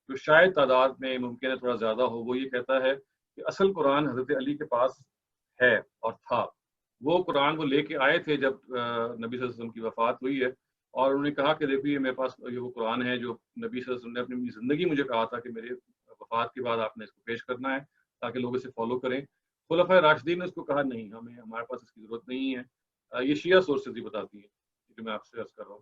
جو شاید تعداد میں ممکن ہے تھوڑا زیادہ ہو، وہ یہ کہتا ہے کہ اصل قرآن حضرت علی کے پاس ہے اور تھا. وہ قرآن وہ لے کے آئے تھے جب نبی صلی اللہ علیہ وسلم کی وفات ہوئی ہے، اور انہوں نے کہا کہ دیکھیے میرے پاس یہ وہ قرآن ہے جو نبی صلی اللہ علیہ وسلم نے اپنی زندگی مجھے کہا تھا کہ میرے وفات کے بعد آپ نے اس کو پیش کرنا ہے تاکہ لوگ اسے فالو کریں. خلفائے راشدین نے اس کو کہا نہیں، ہمارے پاس اس کی ضرورت نہیں ہے. یہ شیعہ سورسز ہی بتاتی ہیں جو میں آپ سے عرض کر رہا ہوں.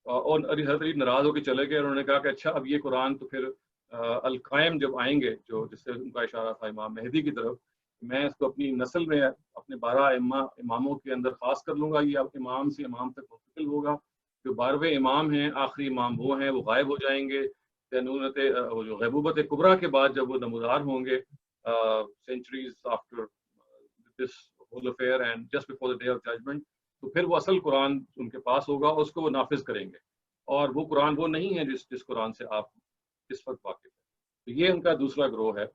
اور حضرت علی ناراض ہو کے چلے گئے. انہوں نے کہا کہ اچھا اب یہ قرآن تو پھر القائم جب آئیں گے، جو جس سے ان کا اشارہ تھا امام مہدی کی طرف، میں اس کو اپنی نسل میں اپنے 12 اماموں کے اندر خاص کر لوں گا. یہ اب امام سے امام تک منتقل ہوگا. جو 12ویں امام ہیں، آخری امام وہ ہیں، وہ غائب ہو جائیں گے جو غیبوبت کبریٰ کے بعد جب وہ نمودار ہوں گے centuries after this whole affair and just before the day of judgment. تو پھر وہ اصل قرآن ان کے پاس ہوگا اور اس کو وہ نافذ کریں گے. اور وہ قرآن وہ نہیں ہے جس قرآن سے آپ اس وقت واقف ہیں. تو یہ ان کا دوسرا گروہ ہے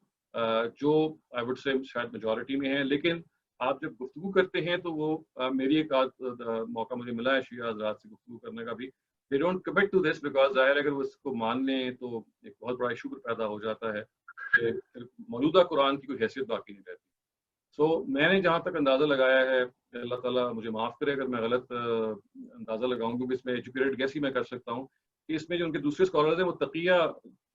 جو آئی وڈ سے شاید میجورٹی میں ہے. لیکن آپ جب گفتگو کرتے ہیں تو وہ میری ایک موقع مجھے ملا ہے شیعہ حضرات سے گفتگو کرنے کا بھی. They don't commit to this because ظاہر ہے اگر وہ اس کو مان لیں تو ایک بہت بڑا ایشو پیدا ہو جاتا ہے کہ موجودہ قرآن کی کوئی حیثیت باقی نہیں رہتی. میں نے جہاں تک اندازہ لگایا ہے، اللہ تعالیٰ مجھے معاف کرے اگر میں غلط اندازہ لگاؤں، کیونکہ اس میں ایجوکیٹڈ گیس ہی میں کر سکتا ہوں کہ اس میں جو ان کے دوسرے اسکالرز ہیں وہ تقیہ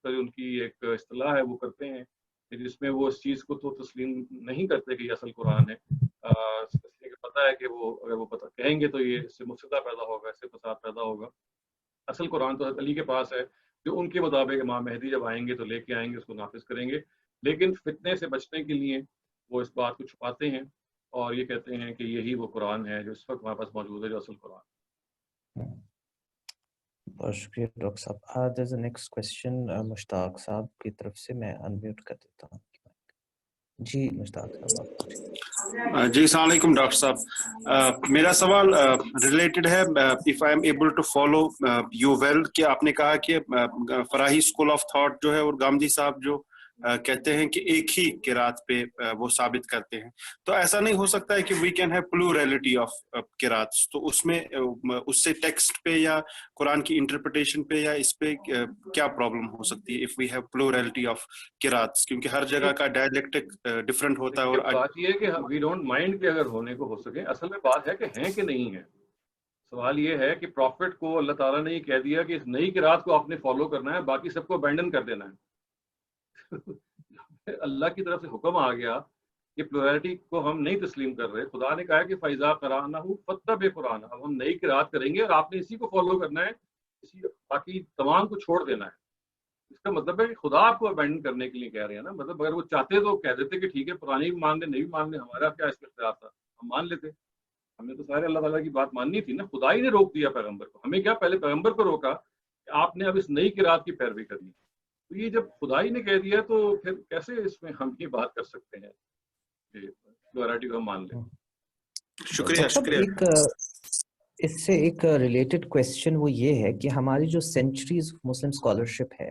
جو ان کی ایک اصطلاح ہے وہ کرتے ہیں کہ جس میں وہ اس چیز کو تو تسلیم نہیں کرتے کہ یہ اصل قرآن ہے. پتہ ہے کہ وہ اگر وہ کہیں گے تو یہ اس سے مفسدہ پیدا ہوگا، اس سے فساد پیدا ہوگا. اصل قرآن تو حضرت علی کے پاس ہے جو ان کے مطابق امام مہدی جب آئیں گے تو لے کے آئیں گے، اس کو نافذ کریں گے. لیکن فتنے سے بچنے کے لیے وہ اس بات کو چھپاتے ہیں اور یہ کہتے ہیں کہ یہی وہ قرآن ہے جو اس وقت ہمارے پاس موجود ہے، جو اصل قرآن. بہت شکریہ ڈاکٹر صاحب. there's a next question مشتاق صاحب کی طرف سے، میں انمیوٹ کر دیتا ہوں. جی مشتاق صاحب. جی السلام علیکم ڈاکٹر صاحب. میرا سوال ریلیٹڈ ہے if I am able to follow you well کہ آپ نے کہا کہ فراہی اسکول آف تھاٹ جو ہے اور گامدی صاحب جو کہتے ہیں کہ ایک ہی قرات پہ وہ ثابت کرتے ہیں، تو ایسا نہیں ہو سکتا ہے کہ وی کین ہیو پلورلٹی آف قراتس؟ تو اس میں اس سے ٹیکسٹ پہ یا قرآن کی انٹرپریٹیشن پہ یا اس پہ کیا پرابلم ہو سکتی ہے if we have plurality of قراتس؟ کیونکہ ہر جگہ کا ڈائلیکٹک ڈفرینٹ ہوتا ہے. اور بات یہ ہے کہ وی ڈونٹ مائنڈ کہ اگر ہونے کو ہو سکے، اصل میں بات ہے کہ ہیں کہ نہیں ہے. سوال یہ ہے کہ پروفٹ کو اللہ تعالیٰ نے یہ کہہ دیا کہ اس نئی قرات کو آپ نے فالو کرنا ہے، باقی سب کو ابینڈن کر دینا ہے. اللہ کی طرف سے حکم آ گیا کہ پلورلٹی کو ہم نہیں تسلیم کر رہے. خدا نے کہا کہ فَإِذَا قَرَأْنَاهُ فَاتَّبِعْ قُرْآنَهُ، اب ہم نئی قرات کریں گے اور آپ نے اسی کو فالو کرنا ہے، باقی تمام کو چھوڑ دینا ہے. اس کا مطلب ہے کہ خدا آپ کو ابینڈن کرنے کے لیے کہہ رہے ہیں نا. مطلب اگر وہ چاہتے تو کہہ دیتے کہ ٹھیک ہے پرانی بھی مان لیں، نئی بھی مان لیں، ہمارا کیا اس میں اختیار تھا، ہم مان لیتے. ہمیں تو سارے اللہ تعالیٰ کی بات ماننی تھی نا. خدا ہی نے روک دیا پیغمبر کو. ہمیں کیا پہلے پیغمبر کو روکا کہ آپ نے اب اس نئی قرات کی پیروی کرنی. تو یہ جب خدا ہی نے کہہ دیا تو پھر کیسے اس میں ہم یہ بات کر سکتے ہیں کہ پلورلٹی کو ہم مان لیں. شکریہ. اس سے ایک ریلیٹڈ کویسچن وہ یہ ہے کہ ہماری جو سینچریز مسلم اسکالرشپ ہے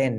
10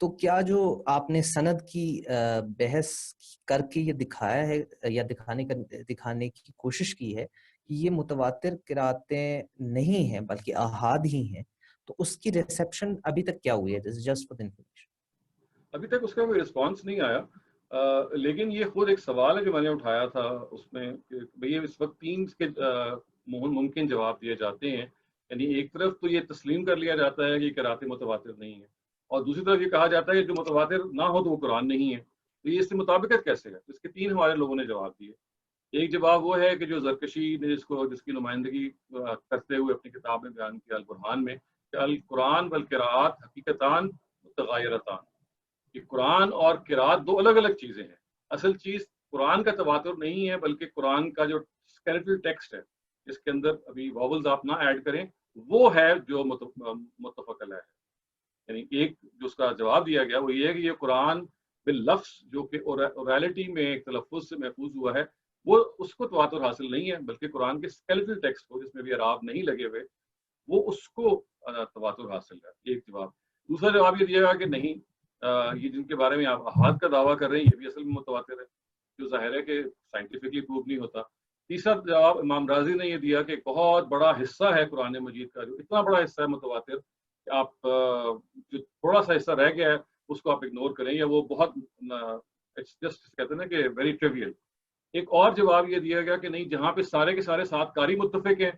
تو کیا جو آپ نے سند کی بحث کر کے یہ دکھایا ہے یا دکھانے کی کوشش کی ہے کہ یہ متواتر قراتیں نہیں ہیں بلکہ احاد ہی ہیں، تو اس کی ریسیپشن ابھی تک کیا ہوئی ہے؟ Just for information. ابھی تک اس کا کوئی رسپانس نہیں آیا، لیکن یہ خود ایک سوال ہے جو میں نے اٹھایا تھا اس میں کہ بھئی اس وقت 3 کے ممکن جواب دیے جاتے ہیں. یعنی ایک طرف تو یہ تسلیم کر لیا جاتا ہے کہ قراتیں متواتر نہیں ہیں، اور دوسری طرف یہ کہا جاتا ہے کہ جو متواتر نہ ہو تو وہ قرآن نہیں ہے. تو یہ اس سے مطابقت کیسے ہے؟ اس کے 3 ہمارے لوگوں نے جواب دیے. ایک جواب وہ ہے کہ جو زرکشی نے جس کی نمائندگی کرتے ہوئے اپنی کتاب میں بیان کیا البرہان میں، کہ القرآن والقراءات حقیقتان متغایرتان، کہ قرآن اور قرات 2 الگ الگ چیزیں ہیں. اصل چیز قرآن کا تواتر نہیں ہے بلکہ قرآن کا جو اسکیلیٹل ٹیکسٹ ہے جس کے اندر ابھی واولز آپ نہ ایڈ کریں، وہ ہے جو متفق علیہ ہے. یعنی ایک جو اس کا جواب دیا گیا وہ یہ ہے کہ یہ قرآن باللفظ جو کہ اورالٹی میں ایک تلفظ سے محفوظ ہوا ہے، وہ اس کو تواتر حاصل نہیں ہے بلکہ قرآن کے اسکیلیٹل ٹیکسٹ کو جس میں بھی اعراب نہیں لگے ہوئے وہ اس کو تواتر حاصل ہے. ایک جواب. دوسرا جواب یہ دیا گیا کہ نہیں، یہ جن کے بارے میں آپ احاد کا دعویٰ کر رہے ہیں یہ بھی اصل میں متواتر ہے، جو ظاہر ہے کہ سائنٹیفکلی پروو نہیں ہوتا. تیسرا جواب امام رازی نے یہ دیا کہ ایک بہت بڑا حصہ ہے قرآن مجید کا، جو اتنا بڑا حصہ ہے متواتر کہ آپ جو تھوڑا سا حصہ رہ گیا ہے اس کو آپ اگنور کریں، یا وہ بہت جسٹ کہتے ہیں نا کہ ویری ٹریویل. ایک اور جواب یہ دیا گیا کہ نہیں، جہاں پہ سارے کے سارے 7 قاری متفق ہیں،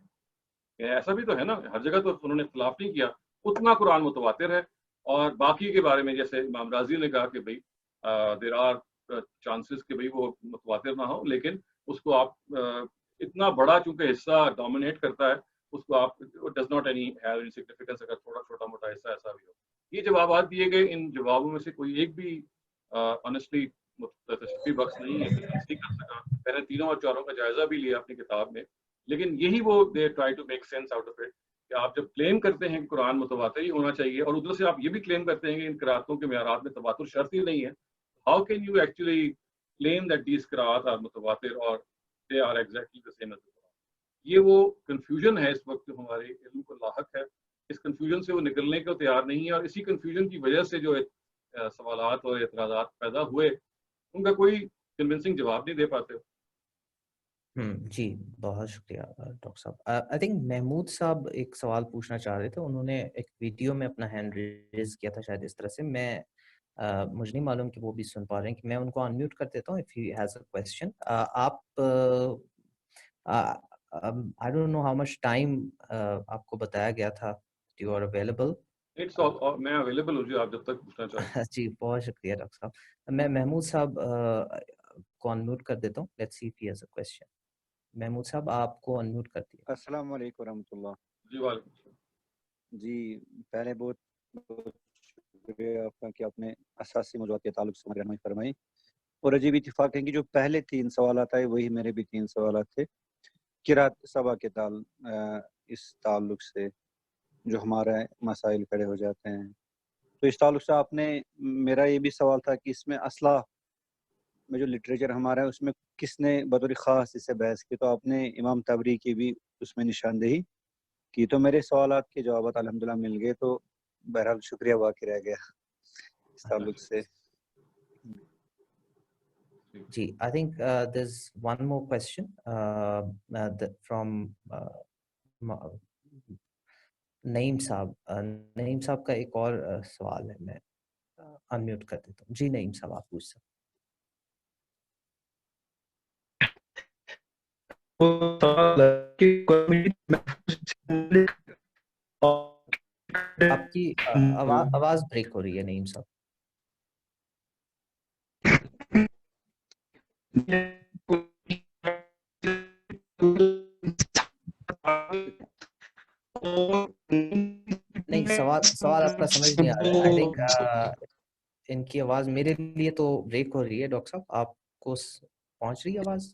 ایسا بھی تو ہے نا، ہر جگہ تو انہوں نے اختلاف نہیں کیا، اتنا قرآن متواتر ہے. اور باقی کے بارے میں جیسے امام رازی نے کہا کہ بھئی دیر آر چانسز کہ بھئی وہ متواتر نہ ہو، لیکن اس کو آپ اتنا بڑا چونکہ حصہ ڈومینیٹ کرتا ہے اس کو آپ does not any have any significance اگر تھوڑا چھوٹا موٹا حصہ ایسا بھی ہو. یہ جوابات دیے گئے، ان جوابوں میں سے کوئی ایک بھی آنیسٹلی تشریفی بخش نہیں ہے، نہیں کر سکا. میں نے 3 اور 4 کا جائزہ بھی لیا اپنی کتاب میں، لیکن یہی وہ they try to make sense out of it کہ آپ جب کلیم کرتے ہیں کہ قرآن متواتر ہی ہونا چاہیے اور ادھر سے آپ یہ بھی کلیم کرتے ہیں کہ ان قراتوں کے معیارات میں تواتر شرط ہی نہیں ہے، how can you actually claim that these قرات are متواتر اور they are exactly the same as the Quran. یہ وہ کنفیوژن ہے اس وقت جو ہمارے علم کو لاحق ہے. اس کنفیوژن سے وہ نکلنے کو تیار نہیں ہے، اور اسی کنفیوژن کی وجہ سے جو سوالات اور اعتراضات پیدا ہوئے ان کا کوئی کنونسنگ جواب نہیں دے پاتے. جی بہت شکریہ ڈاکٹر صاحب. آئی تھنک محمود صاحب ایک سوال پوچھنا چاہ رہے تھے، انہوں نے ایک ویڈیو میں اپنا ہینڈ ریز کیا تھا شاید اس طرح سے. میں مجھے نہیں معلوم کہ وہ بھی سن پا رہے ہیں کہ میں ان کو انمیوٹ کر دیتا ہوں. If he has a question آپ I don't know how much time آپ کو بتایا گیا تھا یو آر اویلیبل. میں اویلیبل ہوں جی، آپ جب تک پوچھنا چاہیں. جی بہت شکریہ ڈاکٹر صاحب. میں محمود صاحب کو انمیوٹ کر دیتا ہوں. Let's see if he has a question. Mahmood صاحب آپ کو انمیوٹ کر دیا. السلام علیکم ورحمۃ اللہ. جی وعلیکم السلام. جی پہلے بہت شکریہ آپ کا کہ آپ نے اساسی موضوعات کے تعلق سے رہنمائی فرمائی، اور عجیب اتفاق ہے کہ جو پہلے 3 سوالات آئے وہی میرے بھی 3 سوالات تھے قرات سبا کے اس تعلق سے جو ہمارے مسائل کھڑے ہو جاتے ہیں. تو اس تعلق سے آپ نے، میرا یہ بھی سوال تھا کہ اس میں اصلاح میں جو لٹریچر ہمارا ہے اس میں کس نے بطور خاص اسے بحث کی، تو آپ نے امام طبری کی بھی اس میں نشاندہی کی. تو میرے سوالات کے جوابات الحمدللہ مل گئے، تو بہرحال شکریہ باقی رہ گیا اس تعلق سے. جی I think there's one more question from نعیم صاحب. نعیم صاحب کا ایک اور سوال ہے، میں انمیوٹ کر دیتا ہوں. جی نعیم صاحب آپ پوچھ سکتے. آپ کی آواز بریک ہو رہی ہے نعیم صاحب. نہیں سوال آپ کا سمجھ نہیں آ رہا. آئی تھنک ان کی آواز میرے لیے تو بریک ہو رہی ہے. ڈاکٹر صاحب آپ کو پہنچ رہی ہے آواز؟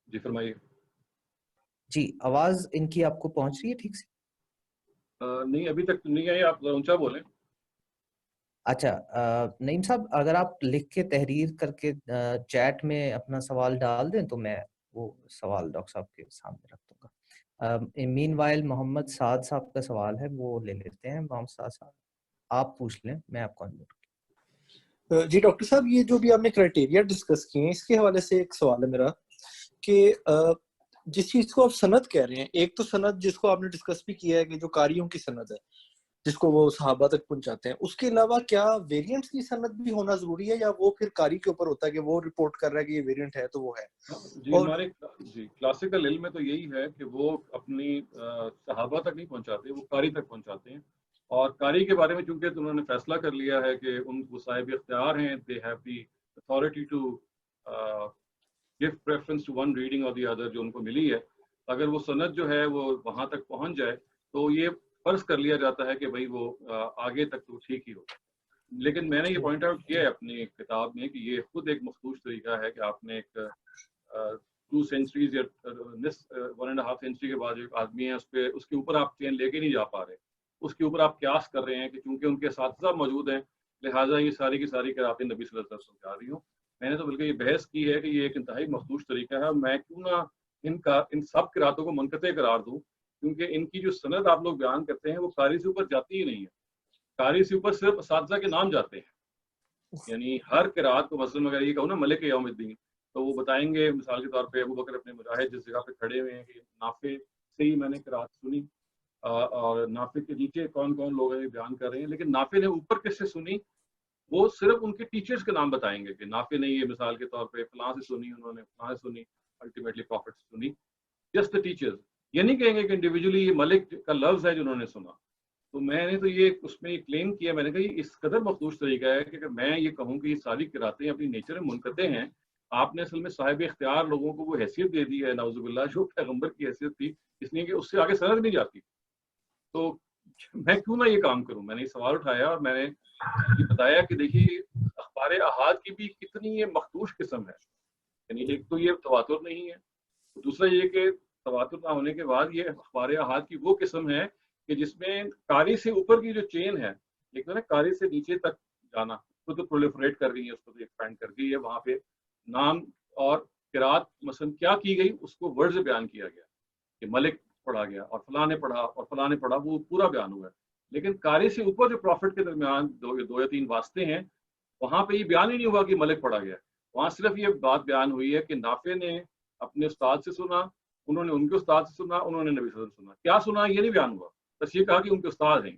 جی فرمائیے. جی آواز ان کی آپ کو پہنچ رہی ہے ٹھیک سے؟ نہیں ابھی تک نہیں آئی، آپ اونچا بولیں. اچھا نعیم صاحب اگر آپ لکھ کے تحریر کر کے چیٹ میں اپنا سوال ڈال دیں تو میں وہ سوال ڈاکٹر صاحب کے سامنے رکھ دوں گا. مین وائل محمد سعد صاحب کا سوال ہے، وہ لے لیتے ہیں. محمد سعد صاحب آپ پوچھ لیں, میں آپ کو انمیوٹ. جی ڈاکٹر صاحب, یہ جو بھی آپ نے کرائٹیریا ڈسکس کیے ہیں اس کے حوالے سے ایک سوال ہے میرا کہ جس چیز کو آپ سند کہہ رہے ہیں, ایک تو سند جس کو آپ نے ڈسکس بھی کیا ہے کہ جو قاریوں کی سند ہے جس کو وہ صحابہ تک پہنچاتے ہیں, اس کے علاوہ کیا ویریئنٹس کی سند بھی ہونا ضروری ہے, یا وہ پھر قاری کے اوپر ہوتا ہے کہ وہ رپورٹ کر رہا ہے کہ یہ ویریئنٹ ہے تو وہ ہے؟ جی ہمارے کلاسیکل علم میں تو یہی ہے کہ وہ اپنی صحابہ تک نہیں پہنچاتے, وہ قاری تک پہنچاتے ہیں. اور قاری کے بارے میں چونکہ انہوں نے فیصلہ کر لیا ہے کہ ان کو صاحب اختیار ہیں, they have the authority to give preference to one reading اور دی ادر, جو ان کو ملی ہے. اگر وہ سند جو ہے وہ وہاں تک پہنچ جائے تو یہ فرض کر لیا جاتا ہے کہ بھائی وہ آگے تک تو ٹھیک ہی ہو. لیکن میں نے یہ پوائنٹ آؤٹ کیا ہے اپنی کتاب میں کہ یہ خود ایک مخصوص طریقہ ہے کہ آپ نے ایک 2 سینچریز یا 1.5 سینچری کے بعد ایک آدمی ہے اس کے اوپر آپ چین لے کے نہیں جا پا رہے, اس کے اوپر آپ قیاس کر رہے ہیں کہ چونکہ ان کے اساتذہ موجود ہیں لہٰذا یہ ساری کی ساری قراتیں نبی صلی اللہ علیہ وسلم جا رہی ہوں. میں نے تو بلکہ یہ بحث کی ہے کہ یہ ایک انتہائی مخصوص طریقہ ہے, میں کیوں نہ ان سب قراتوں کو منقطع قرار دوں, کیونکہ ان کی جو سند آپ لوگ بیان کرتے ہیں وہ قاری سے اوپر جاتی ہی نہیں ہے. قاری سے اوپر صرف اساتذہ کے نام جاتے ہیں. یعنی ہر قرات کو مثلاً اگر یہ کہوں نا ملک یوم الدین, تو وہ بتائیں گے مثال کے طور پہ ابو بکر اپنے مجاہد جس جگہ پہ کھڑے ہوئے ہیں کہ نافع سے ہی میں نے قرات سنی, اور نافع کے نیچے کون کون لوگ ہیں بیان کر رہے ہیں, لیکن نافع نے اوپر کس سے سنی وہ صرف ان کے ٹیچرز کے نام بتائیں گے کہ نافع نے یہ مثال کے طور پہ فلاں سے سنی, انہوں نے فلاں سے سنی, الٹیمیٹلی پروفٹ سے سنی, جسٹ دا ٹیچرز. یہ نہیں کہیں گے کہ انڈیویجولی یہ ملک کا لفظ ہے جو انہوں نے سنا. تو میں نے تو یہ اس میں یہ کلیم کیا, میں نے کہا یہ اس قدر مخصوص طریقہ ہے کہ اگر میں یہ کہوں کہ یہ ساری قراتیں اپنی نیچر میں منقطع ہیں, آپ نے اصل میں صاحب اختیار لوگوں کو وہ حیثیت دے دی ہے نعوذ باللہ جو پیغمبر کی حیثیت تھی, اس لیے کہ اس سے آگے سند نہیں جاتی. تو میں کیوں نہ یہ کام کروں. میں نے یہ سوال اٹھایا اور میں نے یہ بتایا کہ دیکھیے اخبار احاد کی بھی کتنی یہ مخدوش قسم ہے. یعنی ایک تو یہ تواتر نہیں ہے, دوسرا یہ کہ تواتر نہ ہونے کے بعد یہ اخبار احاد کی وہ قسم ہے کہ جس میں قاری سے اوپر کی جو چین ہے, ایک تو نا قاری سے نیچے تک جانا, وہ تو پرولیفریٹ کر رہی ہے, اس کو تو ایکسپینڈ کر گئی ہے. وہاں پہ نام اور قرات مثلا کیا کی گئی اس کو ورڈ سے بیان کیا گیا کہ ملک پڑھا گیا اور فلاں نے پڑھا اور فلاں نے پڑھا, وہ پورا بیان ہوا ہے. لیکن قاری سے اوپر جو پروفٹ کے درمیان 2 یا 3 واسطے ہیں, وہاں پہ یہ بیان ہی نہیں ہوا کہ ملک پڑھا گیا. وہاں صرف یہ بات بیان ہوئی ہے کہ نافع نے اپنے استاد سے سنا, انہوں نے ان کے استاد سے سنا, انہوں نے نبی صلی اللہ علیہ وسلم سنا. کیا سنا یہ نہیں بیان ہوا, بس یہ کہا کہ ان کے استاد ہیں.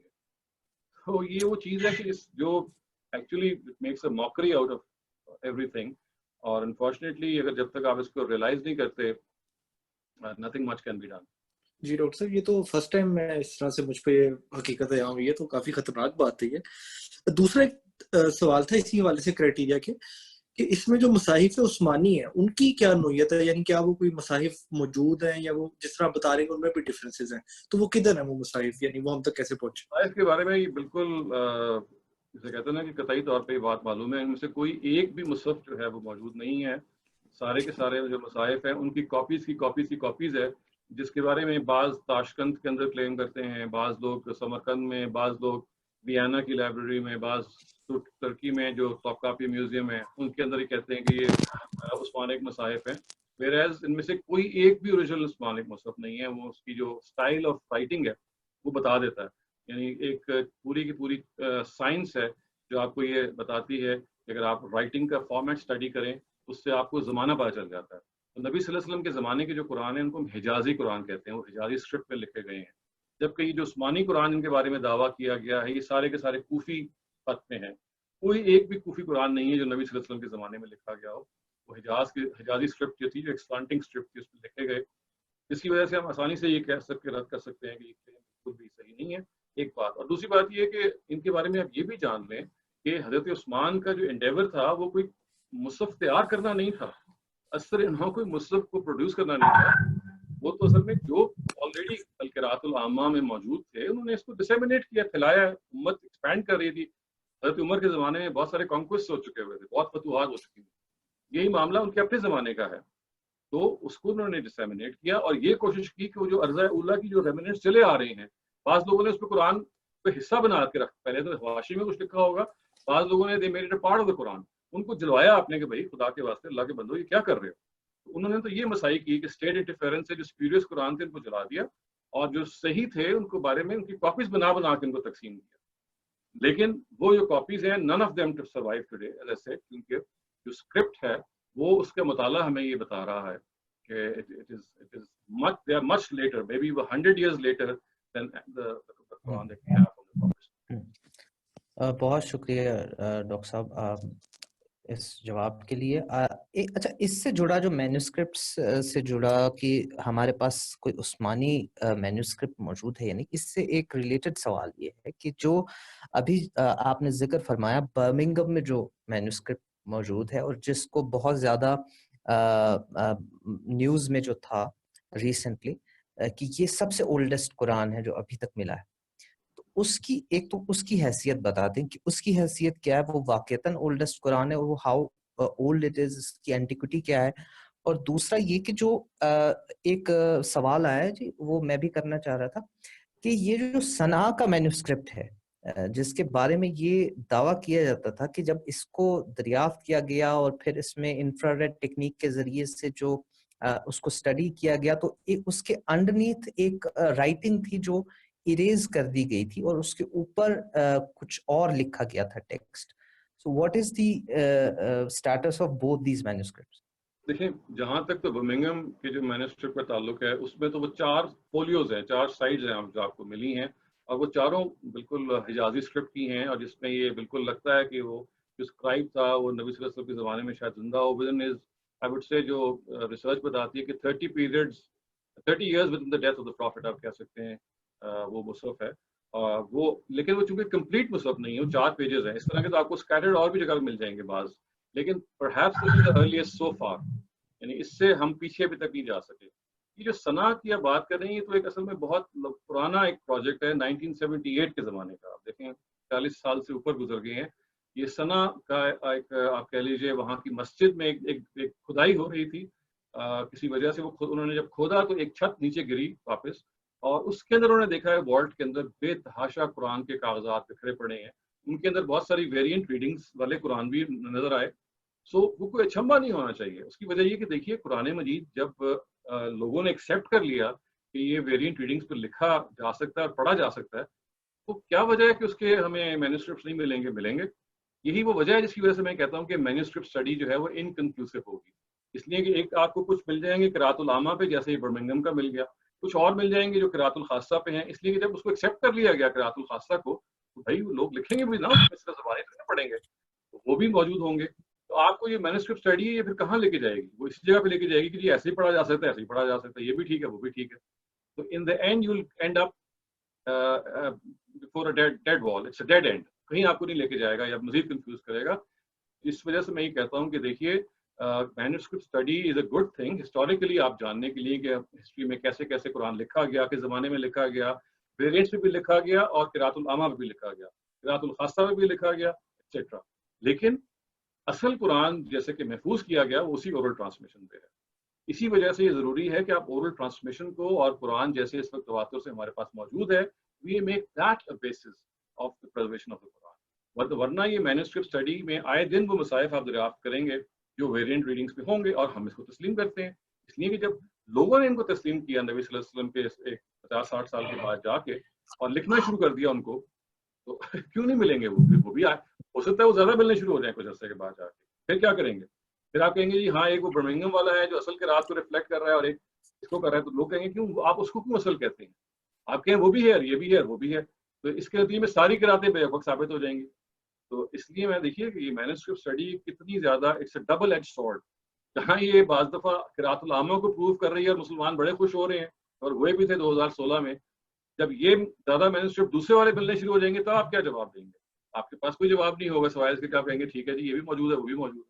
تو یہ وہ چیز ہے کہ جو actually makes a mockery out of everything, اور انفارچونیٹلی اگر جب تک آپ اس کو ریئلائز نہیں کرتے nothing much can be done. جی ڈاکٹر صاحب, یہ تو فرسٹ ٹائم میں اس طرح سے مجھ پہ حقیقت عام ہوئی ہے, تو کافی خطرناک بات ہے یہ. دوسرا ایک سوال تھا اسی حوالے سے کرائٹیریا کے, کہ اس میں جو مصاحف عثمانی ہیں ان کی کیا نوعیت ہے, یعنی کیا وہ کوئی مصاحف موجود ہیں یا وہ جس طرح بتا رہے ہیں ان میں بھی ڈفرینسز ہیں, تو وہ کدھر ہیں وہ مصاحف, یعنی وہ ہم تک کیسے پہنچے؟ مصاحف کے بارے میں یہ بالکل جسے کہتے ہیں نا کہ قطعی طور پہ یہ بات معلوم ہے, ان میں سے کوئی ایک بھی مصحف جو ہے وہ موجود نہیں ہے. سارے کے سارے جو مصاحف ہیں ان کی کاپیز ہے, جس کے بارے میں بعض تاشقند کے اندر کلیم کرتے ہیں, بعض لوگ سمرقند میں, بعض لوگ ویانا کی لائبریری میں, بعض ترکی میں جو ٹاپ کاپی میوزیم ہے ان کے اندر ہی کہتے ہیں کہ یہ عثمانک مصاحف ہیں. ویئرز ان میں سے کوئی ایک بھی اوریجنل عثمانک مصحف نہیں ہے. وہ اس کی جو اسٹائل آف رائٹنگ ہے وہ بتا دیتا ہے. یعنی ایک پوری کی پوری سائنس ہے جو آپ کو یہ بتاتی ہے کہ اگر آپ رائٹنگ کا فارمیٹ اسٹڈی کریں اس سے آپ کو زمانہ پتہ چل جاتا ہے. تو نبی صلی اللہ علیہ وسلم کے زمانے کے جو قرآن ہیں ان کو ہم حجازی قرآن کہتے ہیں, وہ حجازی اسکرپٹ میں لکھے گئے ہیں. جبکہ یہ جو عثمانی قرآن ان کے بارے میں دعویٰ کیا گیا ہے یہ سارے کے سارے کوفی خط میں ہیں. کوئی ایک بھی کوفی قرآن نہیں ہے جو نبی صلی اللہ علیہ وسلم کے زمانے میں لکھا گیا ہو. وہ حجازی اسکرپٹ جو تھی, جو ایکسپلانٹنگ اسکرپٹ تھی, اس میں لکھے گئے. اس کی وجہ سے ہم آسانی سے یہ کہہ سکتے رد کر سکتے ہیں کہ یہ بالکل بھی صحیح نہیں ہے, ایک بات. اور دوسری بات یہ ہے کہ ان کے بارے میں آپ یہ بھی جان لیں کہ حضرت عثمان کا جو انڈیور تھا وہ کوئی مصحف تیار کرنا نہیں تھا, اثر انہوں کوئی مصحف کو پروڈیوس کرنا نہیں تھا. وہ تو اصل میں جو آلریڈی القراءۃ العامہ میں موجود تھے انہوں نے اس کو ڈسیمینیٹ کیا, پھیلایا. امت ایکسپینڈ کر رہی تھی. حضرت عمر کے زمانے میں بہت سارے کانکویسٹ ہو چکے ہوئے تھے, بہت فتوحات ہو چکی تھیں. یہی معاملہ ان کے اپنے زمانے کا ہے, تو اس کو انہوں نے ڈسیمینیٹ کیا اور یہ کوشش کی کہ وہ جو ارض اولیٰ کی جو ریمننٹس چلے آ رہے ہیں, بعض لوگوں نے اس پہ قرآن کو حصہ بنا کے رکھا. پہلے تو حواشی میں کچھ لکھا ہوگا, بعض لوگوں نے they made it a part of the Quran. ان کو جلوایا آپ نے کہ بھائی خدا کے واسطے اللہ کے بندو یہ کیا کر رہے ہو. انہوں نے تو یہ مسائی کی کہ اسٹیٹ انٹرفیرنس سے جو سپیریس قرآن تھے ان کو جلا دیا, اور جو صحیح تھے ان کو بارے میں ان کی کاپیز بنا کے ان کو تقسیم کیا. لیکن وہ جو کاپیز ہیں none of them to survive today as I said, کیونکہ جو اسکرپٹ ہے وہ اس کا مطالعہ ہمیں یہ بتا رہا ہے کہ it is much, they are much later, maybe 100 years later than the Quran that we have from the prophets. بہت شکریہ ڈاکٹر صاحب اس جواب کے لیے. اچھا اس سے جڑا جو مینوسکرپٹس سے جڑا کہ ہمارے پاس کوئی عثمانی مینوسکرپٹ موجود ہے یعنی اس سے ایک ریلیٹڈ سوال یہ ہے کہ جو ابھی آپ نے ذکر فرمایا برمنگم میں جو مینوسکرپٹ موجود ہے اور جس کو بہت زیادہ نیوز میں جو تھا ریسنٹلی کہ یہ سب سے اولڈسٹ قرآن ہے جو ابھی تک ملا ہے, تو اس کی ایک تو اس کی حیثیت بتا دیں کہ اس کی حیثیت کیا ہے, وہ واقعتاً اولڈسٹ قرآن ہے اور وہ ہاؤ اولڈ اٹ از, اس کی اینٹیکوٹی کیا ہے, اور دوسرا یہ کہ جو ایک سوال آیا ہے جی وہ میں بھی کرنا چاہ رہا تھا کہ یہ جو صنعاء کا مینوسکرپٹ ہے جس کے بارے میں یہ دعویٰ کیا جاتا تھا کہ جب اس کو دریافت کیا گیا اور پھر اس میں انفراریڈ ٹیکنیک کے ذریعے سے جو اس کو اسٹڈی کیا گیا تو اس کے انڈرنیتھ ایک رائٹنگ تھی جو اریز کر دی گئی تھی اور اس کے اوپر کچھ اور لکھا گیا تھا text. So what is the status of both these manuscripts? دیکھیں جہاں تک تو برمنگھم کے جو مینوسکرپٹ کا تعلق ہے اس میں تو وہ 4 فولیوز ہیں, 4 سائڈز ہیں جو آپ کو ملی ہیں اور وہ چاروں بالکل حجازی اسکرپٹ کی ہیں اور جس میں یہ بالکل لگتا ہے کہ وہ جو اسکرائب تھا وہ نبی صلی اللہ علیہ وسلم کے زمانے میں شاید زندہ ہو. ودن از آئی وڈ سے جو ریسرچ بتاتی ہے کہ 30 years within the death of the prophet آپ کہہ سکتے ہیں وہ مصحف ہے وہ, لیکن وہ چونکہ کمپلیٹ مصحف نہیں ہے, وہ 4 پیجز ہیں. اس طرح کے تو آپ کو اسکیٹرڈ اور بھی جگہ مل جائیں گے بعض, لیکن perhaps this is the earliest so for, یعنی اس سے ہم پیچھے ابھی تک نہیں جا سکے. یہ جو صنعاء کی آپ بات کر رہے ہیں تو ایک اصل میں بہت پرانا ایک پروجیکٹ ہے 1978 کے زمانے کا. آپ دیکھیں 40 سال سے اوپر گزر گئے ہیں. یہ صنعاء کا ایک آپ کہہ لیجیے وہاں کی مسجد میں ایک کھدائی ہو رہی تھی کسی وجہ سے, وہ انہوں نے جب کھودا تو ایک چھت نیچے گری واپس اور اس کے اندر انہوں نے دیکھا ہے والٹ کے اندر بے تحاشا قرآن کے کاغذات بکھرے پڑے ہیں. ان کے اندر بہت ساری ویریئنٹ ریڈنگز والے قرآن بھی نظر آئے. سو وہ کوئی اچھمبا نہیں ہونا چاہیے. اس کی وجہ یہ کہ دیکھیے قرآن مجید جب لوگوں نے ایکسیپٹ کر لیا کہ یہ ویریئنٹ ریڈنگز پر لکھا جا سکتا ہے اور پڑھا جا سکتا ہے, تو کیا وجہ ہے کہ اس کے ہمیں مینوسکرپٹس نہیں ملیں گے. یہی وہ وجہ ہے جس کی وجہ سے میں کہتا ہوں کہ مینوسکرپٹ اسٹڈی جو ہے وہ انکنکلوسیو ہوگی. اس لیے کہ ایک آپ کو کچھ مل جائیں گے قراءۃ العامہ پہ جیسے برمنگھم کا مل گیا, کچھ اور مل جائیں گے جو قراءۃ الخاصہ پہ ہیں. اس لیے کہ جب اس کو ایکسیپٹ کر لیا گیا قراءۃ الخاصہ کو تو بھائی لوگ لکھیں گے بھی نا, اس طرح زبانیں پڑھیں گے تو وہ بھی موجود ہوں گے. تو آپ کو یہ مینوسکرپٹ اسٹڈی ہے یہ پھر کہاں لے کے جائے گی؟ وہ اس جگہ پہ لے کے جائے گی کہ جی ایسے ہی پڑھا جا سکتا ہے, ایسے ہی پڑھا جا سکتا ہے, یہ بھی ٹھیک ہے وہ بھی ٹھیک ہے. تو in the end you will end up before a dead wall. It's a dead end. کہیں آپ کو نہیں لے کے جائے گا یا مزید کنفیوز کرے گا. اس وجہ سے میں یہ کہتا ہوں کہ دیکھیے manuscript study is a good thing historically, آپ جاننے کے لیے کہ ہسٹری میں کیسے کیسے قرآن لکھا گیا, کس زمانے میں لکھا گیا, ویریئنٹس میں بھی لکھا گیا اور قراءۃ العامہ میں بھی لکھا گیا, قراءۃ الخاصہ میں بھی لکھا گیا ایٹسیٹرا. لیکن اصل قرآن جیسے کہ محفوظ کیا گیا وہ اسی اورل ٹرانسمیشن پہ ہے. اسی وجہ سے یہ ضروری ہے کہ آپ اورل ٹرانسمیشن کو اور قرآن جیسے اس وقت تواتر سے ہمارے پاس موجود ہے, we make that a basis of the preservation of the Quran. ورنہ یہ مینوسکرپٹ اسٹڈی میں آئے دن وہ مصائف آپ دریافت کریں گے جو ویریئنٹ ریڈنگس پہ ہوں گے اور ہم اس کو تسلیم کرتے ہیں. اس لیے کہ جب لوگوں نے ان کو تسلیم کیا نبی صلی اللہ علیہ وسلم کے 50-60 سال کے بعد جا کے اور لکھنا شروع کر دیا ان کو, تو کیوں نہیں ملیں گے وہ بھی آئے. ہو سکتا ہے وہ زیادہ ملنے شروع ہو جائیں کچھ عرصے کے بعد جا کے. پھر کیا کریں گے؟ پھر آپ کہیں گے جی ہاں ایک وہ برمنگھم والا ہے جو اصل کے رات کو ریفلیکٹ کر رہا ہے اور ایک اس کو کر رہا ہے. تو لوگ کہیں گے کیوں آپ اس کو کیوں اصل کہتے ہیں؟ آپ کہیں وہ بھی ہے یہ بھی ہے وہ بھی ہے. تو اس کے نتیجے میں ساری قراتیں بے وقت ثابت ہو جائیں گی. تو اس لیے میں دیکھیے کہ یہ مینوسکرپٹ اسٹڈی کتنی زیادہ it's a double edge sword. جہاں یہ بعض دفعہ قراءۃ العامہ کو پروو کر رہی ہے اور مسلمان بڑے خوش ہو رہے ہیں اور ہوئے بھی تھے 2016 میں, جب یہ زیادہ مینوسکرپٹ دوسرے والے ملنے شروع ہو جائیں گے تو آپ کیا جواب دیں گے؟ آپ کے پاس کوئی جواب نہیں ہوگا سوائے اس کے کہ آپ کہیں گے ٹھیک ہے جی یہ بھی موجود ہے وہ بھی موجود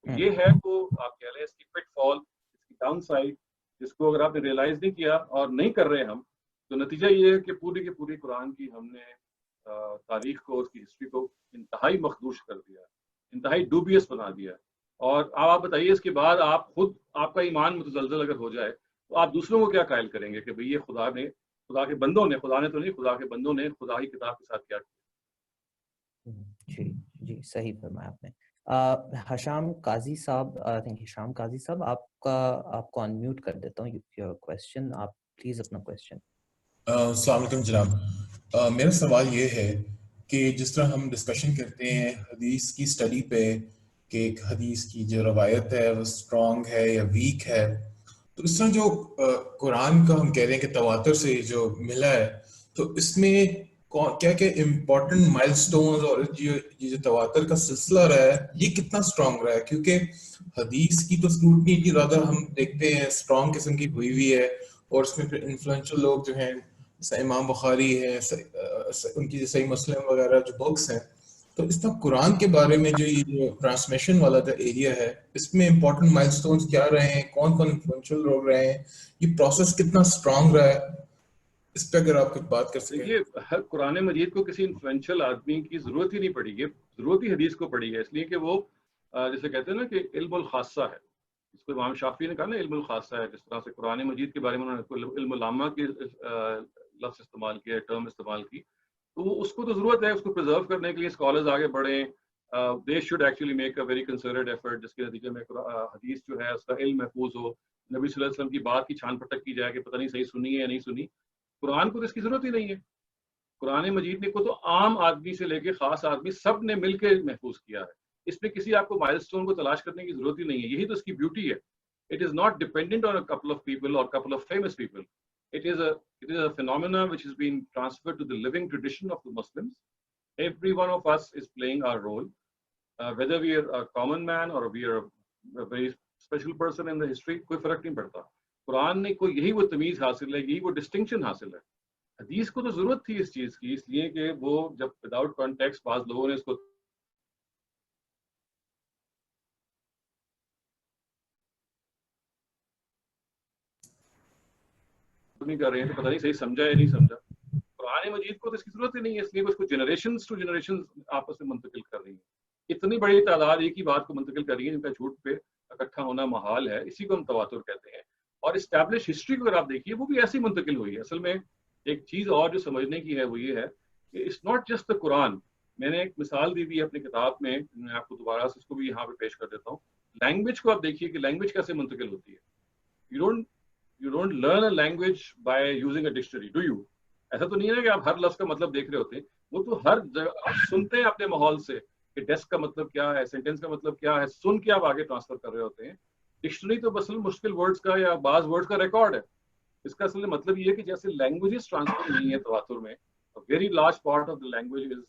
ہے. یہ ہے تو آپ کہہ لیں اس کی پٹ فال, اس کی ڈاؤن سائڈ, جس کو اگر آپ نے ریئلائز نہیں کیا اور نہیں کر رہے ہم, تو نتیجہ یہ ہے کہ پوری کی پوری قرآن کی ہم نے تاریخ کو, اس کی ہسٹری کو انتہائی مخدوش کر دیا, انتہائی ڈوبیس بنا دیا. اور آپ بتائیے اس کے بعد آپ کا ایمان متزلزل اگر ہو جائے تو آپ دوسروں کو کیا قائل کریں گے کہ بھئی یہ خدا کے بندوں نے, خدا نے تو نہیں, خدا کے بندوں نے خدا کی کتاب کے ساتھ کیا کیا. جی صحیح فرمایا آپ نے. ہشام قاضی صاحب, ہشام قاضی صاحب آپ کو انمیوٹ کر دیتا ہوں. یور کوسچن, آپ پلیز اپنا کوسچن. السلام علیکم جناب. میرا سوال یہ ہے کہ جس طرح ہم ڈسکشن کرتے ہیں حدیث کی اسٹڈی پہ کہ ایک حدیث کی جو روایت ہے وہ اسٹرانگ ہے یا ویک ہے، تو اس طرح جو قرآن کا ہم کہہ رہے ہیں کہ تواتر سے جو ملا ہے، تو اس میں کیا کیا امپورٹنٹ مائل سٹونز اور یہ جو تواتر کا سلسلہ رہا ہے یہ کتنا اسٹرانگ رہا ہے؟ کیونکہ حدیث کی تو اسکروٹنی کی زیادہ ہم دیکھتے ہیں اسٹرانگ قسم کی ہوئی ہوئی ہے، اور اس میں پھر انفلوئنشل لوگ جو ہیں امام بخاری ہے، ان کی صحیح مسلم وغیرہ جو بکس ہیں، تو اس طرح قرآن کے بارے میں جو یہ ٹرانسمیشن والا جو ایریا ہے اس میں امپورٹنٹ مائل سٹونز کیا رہے ہیں، کون کون انفلوئنشل لوگ رہے ہیں، یہ پروسیس کتنا اسٹرانگ رہا ہے، اس پہ اگر آپ کچھ بات کر سکیں۔ دیکھیے قرآن مجید کو کسی انفلوئنشل آدمی کی ضرورت ہی نہیں پڑی ہے، ضرورت ہی حدیث کو پڑی ہے، اس لیے کہ وہ جیسے کہتے ہیں نا کہ علم الخاصہ ہے، اس کو امام شافعی نے کہا نا علم الخاصہ ہے، جس طرح سے قرآن مجید کے بارے میں انہوں نے علم العامہ کے لفظ استعمال کیا، ٹرم استعمال کی، تو اس کو تو ضرورت ہے اس کو پرزرو کرنے کے لیے اسکالرز آگے بڑھیں، they should actually make a very concerned effort, جس کے نتیجے میں حدیث جو ہے اس کا علم محفوظ ہو، نبی صلی اللہ علیہ وسلم کی بات کی چھان پھٹک کی جائے کہ پتہ نہیں صحیح سنی ہے یا نہیں سنی۔ قرآن کو تو اس کی ضرورت ہی نہیں ہے، قرآن مجید نے کو تو عام آدمی سے لے کے خاص آدمی سب نے مل کے محفوظ کیا ہے، اس میں کسی آپ کو مائل سٹون کو تلاش کرنے کی ضرورت ہی نہیں ہے، یہی تو اس کی بیوٹی ہے۔ It is not dependent on a couple of people or a couple of famous people. It is a phenomena which has been transferred to the living tradition of the Muslims. Every one of us is playing our role, whether we are a common man or we are a very special person in the history, کوئی فرق نہیں پڑتا۔ قرآن نے کوئی یہی وہ تمیز حاصل ہے، یہی وہ ڈسٹنکشن حاصل ہے۔ حدیث کو تو ضرورت تھی اس چیز کی، اس لیے کہ وہ جب وداؤٹ کانٹیکسٹ بعض لوگوں نے اس کو نہیں کر رہے ہیں تو پتہ نہیں صحیح سمجھا یا نہیں سمجھا۔ قرآن مجید کو تو اس کی ضرورت ہی نہیں ہے، اس لیے اس کو جنریشنز ٹو جنریشنز آپس میں منتقل کر رہی ہیں، اتنی بڑی تعداد ایک ہی بات کو منتقل کر رہی ہے جن کا جھوٹ پہ اکٹھا ہونا محال ہے، اسی کو ہم تواتر کہتے ہیں۔ اور اسٹیبلش ہسٹری کو اگر آپ دیکھیے وہ بھی ایسی منتقل ہوئی ہے۔ اصل میں ایک چیز اور جو سمجھنے کی ہے وہ یہ ہے کہ اٹس ناٹ جسٹ دا قرآن۔ میں نے ایک مثال دی ہوئی ہے اپنی کتاب میں آپ کو دوبارہ سے اس کو بھی یہاں پہ پیش کر دیتا ہوں۔ لینگویج کو آپ دیکھیے کہ لینگویج کیسے منتقل ہوتی ہے۔ You don't learn a language by using a dictionary, do you? ایسا تو نہیں ہے کہ آپ ہر لفظ کا مطلب دیکھ رہے ہوتے ہیں، وہ تو ہر جگہ آپ سنتے ہیں اپنے ماحول سے کہ ڈیسک کا مطلب کیا ہے، سینٹینس کا مطلب کیا ہے، سن کے آپ آگے ٹرانسفر کر رہے ہوتے ہیں۔ ڈکشنری تو بس مشکل ورڈز کا یا بعض ورڈز کا ریکارڈ ہے۔ اس کا اصل مطلب یہ ہے کہ جیسے لینگویجز ٹرانسفر نہیں ہے تواتر میں، very large part of the language is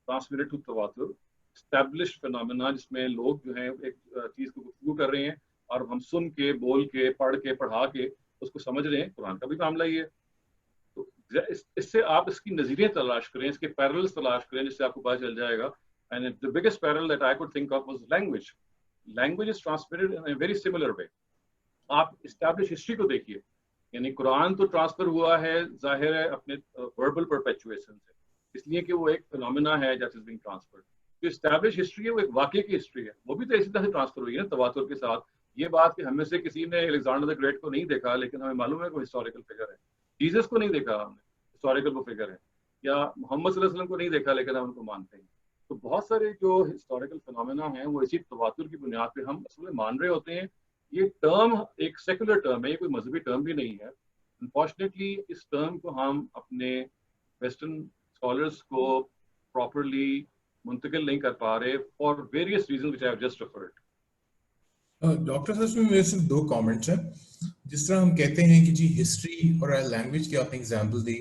transmitted to تواتر، اسٹیبلشڈ فینومینا جس میں لوگ جو ہیں ایک چیز کو گفتگو کر رہے ہیں اور ہم سن کے، بول کے، پڑھ کے، پڑھا کے اس کو سمجھ رہے ہیں۔ قرآن کا بھی معاملہ یہ ہے، تو اس سے آپ اس کی نظیریں تلاش کریں، اس کے پیرلز تلاش کریں، جس سے آپ کو پتہ چل جائے گا۔ And the biggest parallel that I could think of was language. Language is transmitted in a very similar way. آپ established history کو دیکھیے، یعنی قرآن تو ٹرانسفر ہوا ہے ظاہر ہے اپنے verbal perpetuation سے، اس لیے کہ وہ ایک فنومینا ہے that is being transferred. جو established history ہے وہ ایک واقعے کی ہسٹری ہے، وہ بھی تو اسی طرح سے ٹرانسفر ہوئی ہے نا تواتر کے ساتھ۔ یہ بات کہ ہمیں سے کسی نے الیگزینڈر دی گریٹ کو نہیں دیکھا لیکن ہمیں معلوم ہے کہ وہ ہسٹوریکل فگر ہے، جیزس کو نہیں دیکھا ہم نے، ہسٹوریکل وہ فگر ہے، یا محمد صلی اللہ علیہ وسلم کو نہیں دیکھا لیکن ہم ان کو مانتے ہیں۔ تو بہت سارے جو ہسٹوریکل فنومینا ہیں وہ اسی تواتر کی بنیاد پہ ہم اصل میں مان رہے ہوتے ہیں۔ یہ ٹرم ایک سیکولر ٹرم ہے، یہ کوئی مذہبی ٹرم بھی نہیں ہے۔ انفارچونیٹلی اس ٹرم کو ہم اپنے ویسٹرن اسکالرس کو پراپرلی منتقل نہیں کر پا رہے for various reasons which I have just referred. Doctor صاحب میں میرے صرف 2 کامنٹس ہیں۔ جس طرح ہم کہتے ہیں کہ جی ہسٹری اور لینگویج کی آپ نے اگزامپل دی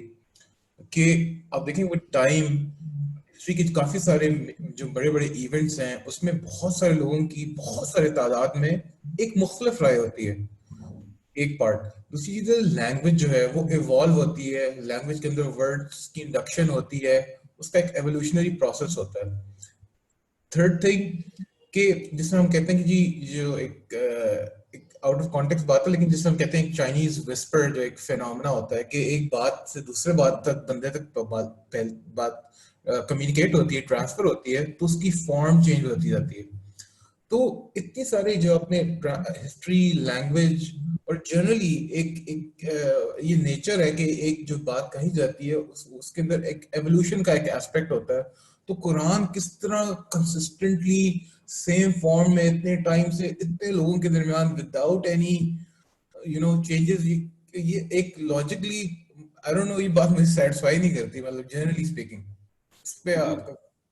کہ آپ دیکھیں وہ ٹائم ہسٹری کے کافی سارے جو بڑے بڑے ایونٹس ہیں اس میں بہت سارے لوگوں کی بہت سارے تعداد میں ایک مختلف رائے ہوتی ہے، ایک پارٹ۔ دوسری چیز لینگویج جو ہے وہ ایوالو ہوتی ہے، لینگویج کے اندر ورڈس کی انڈکشن ہوتی ہے، اس کا ایک ایولیوشنری پروسیس ہوتا ہے۔ تھرڈ تھنگ کہ جس طرح ہم کہتے ہیں کہ جی جو ایک آؤٹ آف کانٹیکسٹ بات ہے، لیکن جس طرح ہم کہتے ہیں چائنیز وسپر جو ایک فینومینا ہوتا ہے کہ ایک بات سے دوسرے بات تک بندے تک بات کمیونیکیٹ ہوتی ہے، ٹرانسفر ہوتی ہے، تو اس کی فارم چینج ہوتی جاتی ہے۔ تو اتنی ساری جو اپنے ہسٹری، لینگویج اور جنرلی ایک یہ نیچر ہے کہ ایک جو بات کہی جاتی ہے اس کے اندر ایک ایولیوشن کا ایک ایسپیکٹ ہوتا ہے۔ تو قرآن کس طرح کنسسٹنٹلی سیم فارم میں اتنے ٹائم سے اتنے لوگوں کے درمیان وداؤٹ اینی چینجز، یہ ایک لاجیکلی آئی ڈونٹ نو، یہ بات مجھے سیٹسفائی نہیں کرتی، مطلب جنرلی اسپیکنگ اس پہ آپ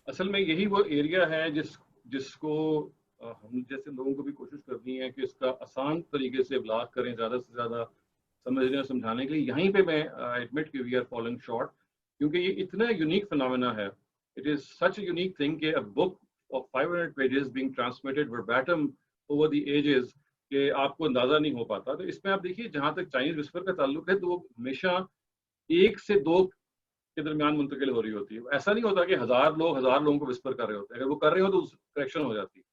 اصل میں یہی وہ ایریا ہے جس کو ہم جیسے لوگوں کو بھی کوشش کرنی ہے کہ اس کا آسان طریقے سے ابلاغ کریں زیادہ سے زیادہ سمجھنے اور سمجھانے کے لیے. یہیں پہ میں ایڈمٹ کہ وی آر فالنگ شارٹ, کیونکہ یہ اتنا یونیک فنامنا ہے. It is such a unique thing کہ بک of 500 pages being transmitted verbatim over the ages کہ آپ کو اندازہ نہیں ہو پاتا. تو اس میں آپ دیکھیے جہاں تک چائنیز وسپر کا تعلق ہے تو وہ ہمیشہ 1 سے 2 کے درمیان منتقل ہو رہی ہوتی ہے. ایسا نہیں ہوتا کہ 1000 لوگوں کو وسپر کر رہے ہوتے ہیں. اگر وہ کر رہے ہو تو کریکشن ہو جاتی ہے.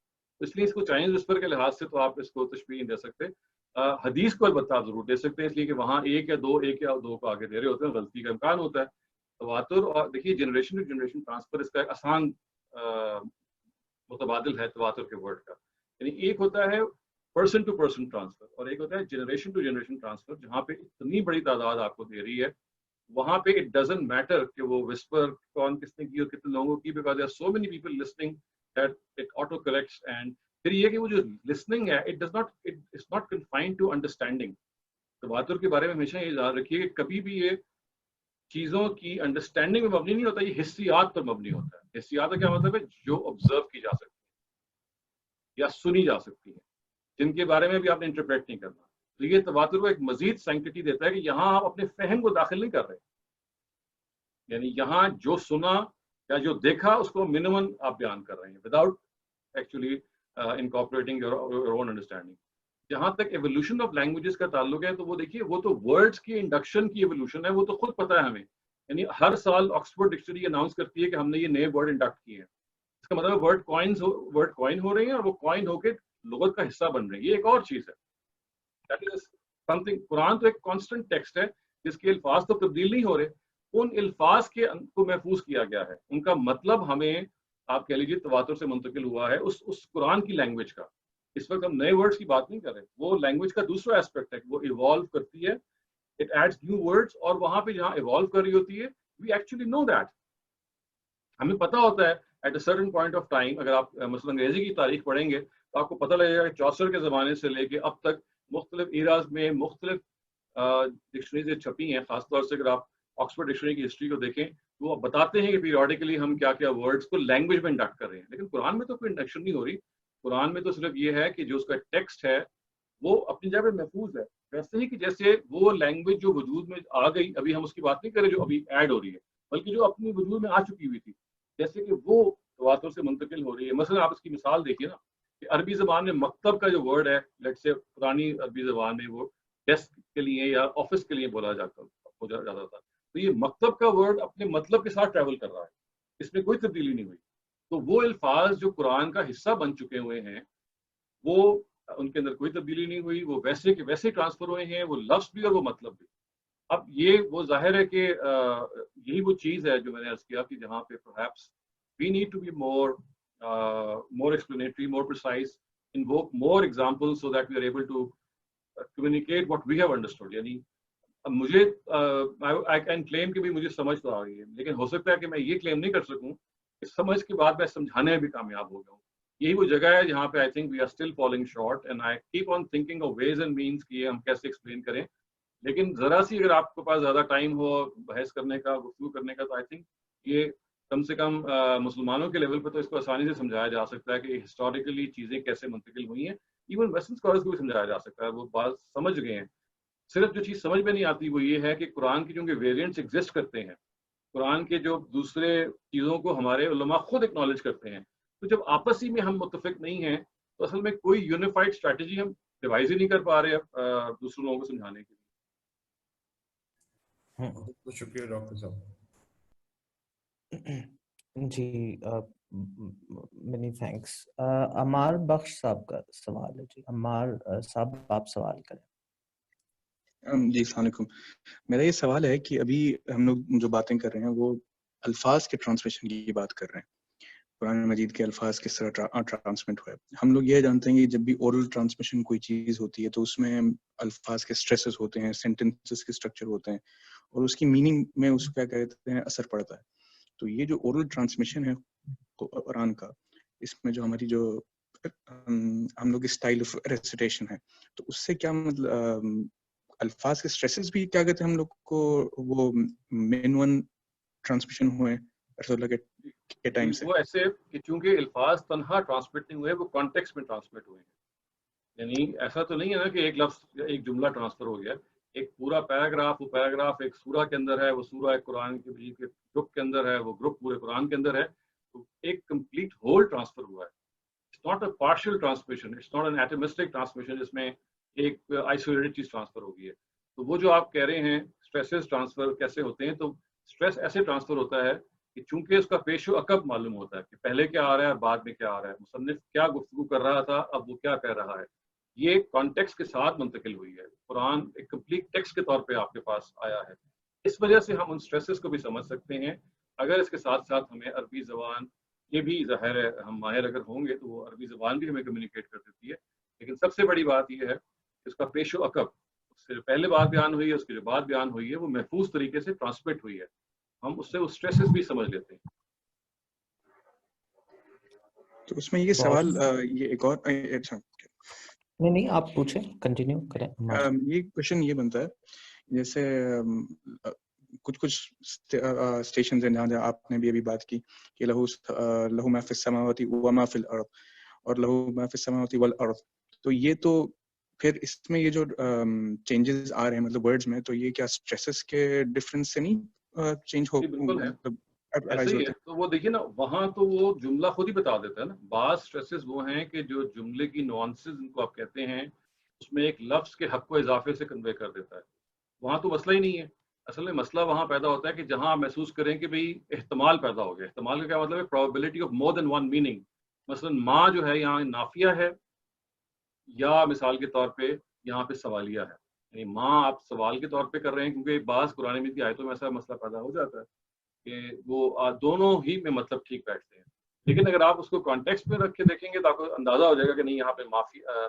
اس لیے اس کو چائنیز وسپر کے لحاظ سے تو آپ اس کو تشبیہ نہیں دے سکتے. حدیث کو البتہ آپ ضرور دے سکتے ہیں, اس لیے کہ وہاں 1 یا 2 کو آگے دے رہے ہوتے ہیں, غلطی کا امکان ہوتا ہے. تواتر اور دیکھیے جنریشن ٹو جنریشن ٹرانسفر اس کا ایک آسان متبادل ہے تواتر کے ورڈ کا. یعنی ایک ہوتا ہے پرسن ٹو پرسن ٹرانسفر اور ایک ہوتا ہے جنریشن ٹو جنریشن ٹرانسفر. جہاں پہ اتنی بڑی تعداد آپ کو دے رہی ہے وہاں پہ اٹ ڈزنٹ میٹر کہ وہ وسپر کون کس نے کی اور کتنے لوگوں کی, because there are so many people listening that it autocorrects. And پھر یہ کہ وہ جو لسننگ ہے it's not confined to understanding. تواتر کے بارے میں ہمیشہ یہ یاد رکھیے کہ کبھی بھی یہ چیزوں کی انڈرسٹینڈنگ میں مبنی نہیں ہوتا, یہ حسیات پر مبنی ہوتا ہے. حسیات کا کیا مطلب ہے؟ جو آبزرو کی جا سکتی ہے یا سنی جا سکتی ہے, جن کے بارے میں بھی آپ نے انٹرپریٹ نہیں کرنا. تو یہ تواتر کو ایک مزید سینکٹیٹی دیتا ہے کہ یہاں آپ اپنے فہم کو داخل نہیں کر رہے, یعنی یہاں جو سنا یا جو دیکھا اس کو منیمم آپ بیان کر رہے ہیں without actually incorporating your own understanding. جہاں تک ایوولوشن آف لینگویجز کا تعلق ہے تو وہ دیکھیے وہ تو ورڈز کی انڈکشن کی ایوولوشن ہے, وہ تو خود پتہ ہے ہمیں. یعنی ہر سال آکسفورڈ ڈکشنری اناؤنس کرتی ہے کہ ہم نے یہ نئے ورڈ انڈکٹ کیے ہیں. اس کا مطلب ورڈ کوائن ہو رہے ہیں اور وہ کوائن ہو کے لغت کا حصہ بن رہے ہیں. یہ ایک اور چیز ہے. That is some thing. قرآن تو ایک کانسٹنٹ ٹیکسٹ ہے جس کے الفاظ تو تبدیل نہیں ہو رہے, ان الفاظ کو محفوظ کیا گیا ہے, ان کا مطلب ہمیں آپ کہہ لیجیے تواتر سے منتقل ہوا ہے اس قرآن کی لینگویج کا. اس وقت ہم نئے ورڈز کی بات نہیں کر رہے, وہ لینگویج کا دوسرا ایسپیکٹ ہے, وہ ایوالو کرتی ہے, اٹ ایڈز نیو ورڈز, اور وہاں پہ جہاں ایوالو کر رہی ہوتی ہے وی ایکچولی نو دیٹ. ہمیں پتہ ہوتا ہے at a certain point of time. اگر آپ مثلا انگریزی کی تاریخ پڑھیں گے تو آپ کو پتہ لگے گا کہ چوسر کے زمانے سے لے کے اب تک مختلف ایراز میں مختلف ڈکشنریز چھپی ہیں. خاص طور سے اگر آپ آکسفورڈ ڈکشنری کی ہسٹری کو دیکھیں تو وہ بتاتے ہیں کہ پیریوڈیکلی ہم کیا کیا ورڈز کو لینگویج میں انڈکٹ کر رہے ہیں. لیکن قرآن میں تو کوئی انڈکشن نہیں ہو رہی. قرآن میں تو صرف یہ ہے کہ جو اس کا ٹیکسٹ ہے وہ اپنی جگہ پہ محفوظ ہے. ویسے ہی کہ جیسے وہ لینگویج جو وجود میں آ گئی, ابھی ہم اس کی بات نہیں کریں جو ابھی ایڈ ہو رہی ہے, بلکہ جو اپنی وجود میں آ چکی ہوئی تھی, جیسے کہ وہ تواتر سے منتقل ہو رہی ہے. مثلا آپ اس کی مثال دیکھیے نا کہ عربی زبان میں مکتب کا جو ورڈ ہے, لیٹ سے پرانی عربی زبان میں وہ ڈیسک کے لیے یا آفس کے لیے بولا جاتا تھا, تو یہ مکتب کا ورڈ اپنے مطلب کے ساتھ ٹریول کر رہا ہے, اس میں کوئی تبدیلی نہیں ہوئی. تو وہ الفاظ جو قرآن کا حصہ بن چکے ہوئے ہیں وہ ان کے اندر کوئی تبدیلی نہیں ہوئی, وہ ویسے کے ویسے ٹرانسفر ہوئے ہیں, وہ لفظ بھی اور وہ مطلب بھی. اب یہ وہ ظاہر ہے کہ یہی وہ چیز ہے جو میں نے عرض کیا کہ جہاں پہ perhaps we need to be more explanatory, more precise, invoke more examples so that we are able to communicate what we have understood. یعنی مجھے I can claim کہ بھی مجھے سمجھ تو آ گئی ہے, لیکن ہو سکتا ہے کہ میں یہ کلیم نہیں کر سکوں کہ سمجھ کے بعد میں سمجھانے میں بھی کامیاب ہو گیا ہوں. یہی وہ جگہ ہے جہاں پہ I think we are still falling short and I keep on thinking of ways and means کہ یہ ہم کیسے ایکسپلین کریں. لیکن ذرا سی اگر آپ کے پاس زیادہ ٹائم ہو بحث کرنے کا, گفتگو کرنے کا, تو I think یہ کم سے کم مسلمانوں کے لیول پہ تو اس کو آسانی سے سمجھایا جا سکتا ہے کہ ہسٹوریکلی چیزیں کیسے منتقل ہوئی ہیں. ایون ویسٹرن اسکالرس کو بھی سمجھایا جا سکتا ہے, وہ بات سمجھ گئے ہیں. صرف جو چیز سمجھ میں نہیں آتی وہ یہ ہے کہ قرآن کی چونکہ ویریئنٹس ایگزسٹ کرتے ہیں, قرآن کے جو دوسرے چیزوں کو ہمارے علماء خود اکنالج کرتے ہیں, تو جب آپسی میں ہم متفق نہیں ہیں تو اصل میں کوئی یونیفائڈ اسٹریٹجی ہم ڈیوائز ہی نہیں کر پا رہے دوسرے لوگوں کو سمجھانے کے لیے. بہت شکریہ ڈاکٹر صاحب. جی مینی تھینکس. عمار بخش صاحب کا سوال ہے. جی عمار صاحب آپ سوال کریں. جی السلام علیکم. میرا یہ سوال ہے کہ ابھی ہم لوگ جو باتیں کر رہے ہیں وہ الفاظ کے ٹرانسمیشن کی بات کر رہے ہیں, قرآن مجید کے الفاظ کس طرح ٹرانسمٹ ہوا ہے. ہم لوگ یہ جانتے ہیں کہ جب بھی اورل ٹرانسمیشن کوئی چیز ہوتی ہے تو اس میں الفاظ کے اسٹریسز ہوتے ہیں, سینٹینسز کے اسٹرکچر ہوتے ہیں, اور اس کی میننگ میں اس کو کیا کہتے ہیں اثر پڑتا ہے. تو یہ جو اورل ٹرانسمیشن ہے قرآن کا, اس میں جو ہماری جو ہم لوگ اسٹائل آف ریسیٹیشن ہے, تو اس سے کیا مطلب الفاظ کے اسٹریسز بھی کیا کہتے ہیں ہم لوگ کو وہ مین ون ٹرانسمیشن ہوئے رسول اللہ کے ٹائم سے؟ وہ ایسے کہ چونکہ الفاظ تنہا ٹرانسمٹ نہیں ہوئے، وہ کانٹیکسٹ میں ٹرانسمٹ ہوئے ہیں. یعنی ایسا تو نہیں ہے نا کہ ایک لفظ ایک جملہ ٹرانسفر ہو گیا، ایک پورا پیراگراف، وہ پیراگراف ایک سورہ کے اندر ہے، وہ سورہ ایک قرآن کے گروپ کے اندر ہے، وہ گروپ پورے قرآن کے اندر ہے، تو ایک کمپلیٹ ہول ٹرانسفر ہوا ہے. It's not a partial transmission, it's not an atomistic transmission جس میں ایک آئسولیٹڈ چیز ٹرانسفر ہو گئی ہے. تو وہ جو آپ کہہ رہے ہیں اسٹریسز ٹرانسفر کیسے ہوتے ہیں، تو اسٹریس ایسے ٹرانسفر ہوتا ہے کہ چونکہ اس کا پیش و عقب معلوم ہوتا ہے کہ پہلے کیا آ رہا ہے اور بعد میں کیا آ رہا ہے، مصنف کیا گفتگو کر رہا تھا، اب وہ کیا کہہ رہا ہے، یہ کانٹیکسٹ کے ساتھ منتقل ہوئی ہے. قرآن ایک کمپلیٹ ٹیکسٹ کے طور پہ آپ کے پاس آیا ہے. اس وجہ سے ہم ان اسٹریسز کو بھی سمجھ سکتے ہیں. اگر اس کے ساتھ ساتھ ہمیں عربی زبان، یہ بھی ظاہر ہے ہم ماہر اگر ہوں گے تو وہ عربی زبان بھی ہمیں کمیونیکیٹ کر دیتی ہے، لیکن سب سے بڑی بات یہ ہے کہ اس کا پیش و عقب، اس سے پہلے بات بیان ہوئی ہے، اس کے جو بعد بیان ہوئی ہے، وہ محفوظ طریقے سے ٹرانسمٹ ہوئی ہے. ہم اس سے وہ اسٹریسز بھی سمجھ لیتے ہیں. تو اس میں یہ سوال یہ ایک اور اچھا نہیں آپ پوچھیں، کنٹینیو کریں. یہ کوشچن یہ بنتا ہے جیسے کچھ اسٹیشنز ہیں جہاں آپ نے بھی ابھی بات کی کہ لہو ما فی السماوات و ما فی الارض اور لہو ما فی السماوات والارض، تو یہ تو پھر اس میں یہ جو چینجز آ رہے ہیں مطلب ورڈز میں، تو یہ کیا اسٹریسز کے ڈفرینس سے نہیں چینج ہو؟ بالکل ہے، ایسے ہی ہے. تو وہ دیکھیے نا، وہاں تو وہ جملہ خود ہی بتا دیتا ہے نا. بعض اسٹریسز وہ ہیں کہ جو جملے کی نوانسز ان کو آپ کہتے ہیں، اس میں ایک لفظ کے حق و اضافے سے کنوے کر دیتا ہے. وہاں تو مسئلہ ہی نہیں ہے. اصل میں مسئلہ وہاں پیدا ہوتا ہے کہ جہاں آپ محسوس کریں کہ بھئی احتمال پیدا ہو گیا. احتمال کا کیا مطلب ہے؟ Probability of more than one meaning. مثلا ماں جو ہے یہاں نافیہ ہے، یا مثال کے طور پہ یہاں پہ سوالیہ ہے. یعنی ماں آپ سوال کے طور پہ کر رہے ہیں، کیونکہ بعض قرآن مجید کی آیتوں میں ایسا مسئلہ پیدا ہو جاتا ہے کہ وہ دونوں ہی میں مطلب ٹھیک بیٹھتے ہیں. لیکن اگر آپ اس کو کانٹیکسٹ میں رکھ کے دیکھیں گے تو آپ کو اندازہ ہو جائے گا کہ نہیں، یہاں پہ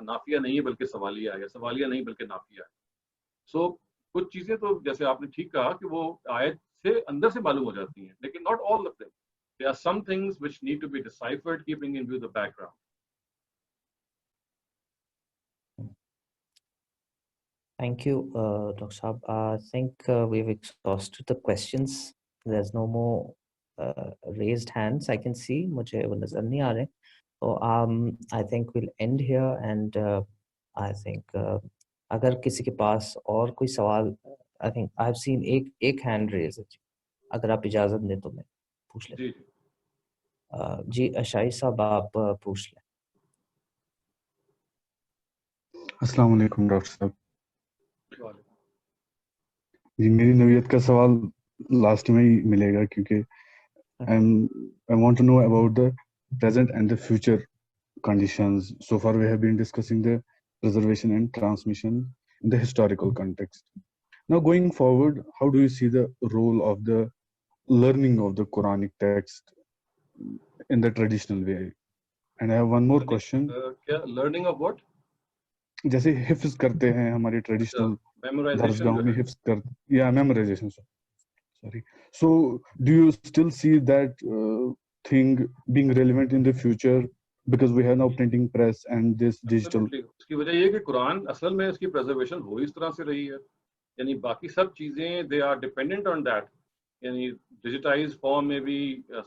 نافیہ نہیں ہے بلکہ سوالیہ ہے، یا سوالیہ نہیں بلکہ نافیہ ہے. سو کچھ چیزیں تو جیسے آپ نے ٹھیک کہا کہ وہ آیت سے اندر سے معلوم ہو جاتی ہیں، لیکن not all of them. There are some things which need to be deciphered keeping in view the background. Thank you, Dr. Saab. I think we've exhausted the questions. There's no more raised hands I can see. مجھے وہ نظر نہیں آ رہے. So I think we'll end here, and I think اگر کسی کے پاس اور کوئی سوال، I think I've seen ایک ہینڈ ریز ہے. اگر آپ اجازت دیں تو میں پوچھ لیں. جی اشائی صاحب آپ پوچھ لیں. السلام علیکم ڈاکٹر صاحب. جی میری نوعیت کا سوال لاسٹ میں ہی ملے گا، کیونکہ I want to know about the present and the future conditions. So far we have been discussing the preservation and transmission in the historical context. Now going forward, how do you see the role of the learning of the Quranic text in the traditional way? And I have one more question. Learning of what? جیسے حفظ کرتے ہیں ہماری traditional درسگاہوں میں حفظ کرتے، یا memorization. Sorry. So do you still see that thing being relevant in the future because we have now printing press and this digital? اس کی وجہ یہ کہ قرآن اصل میں اس کی پریزرویشن ہو اس طرح سے رہی ہے. یعنی باقی سب چیزیں they are dependent on that. یعنی ڈیجیٹائز فارم میں بھی،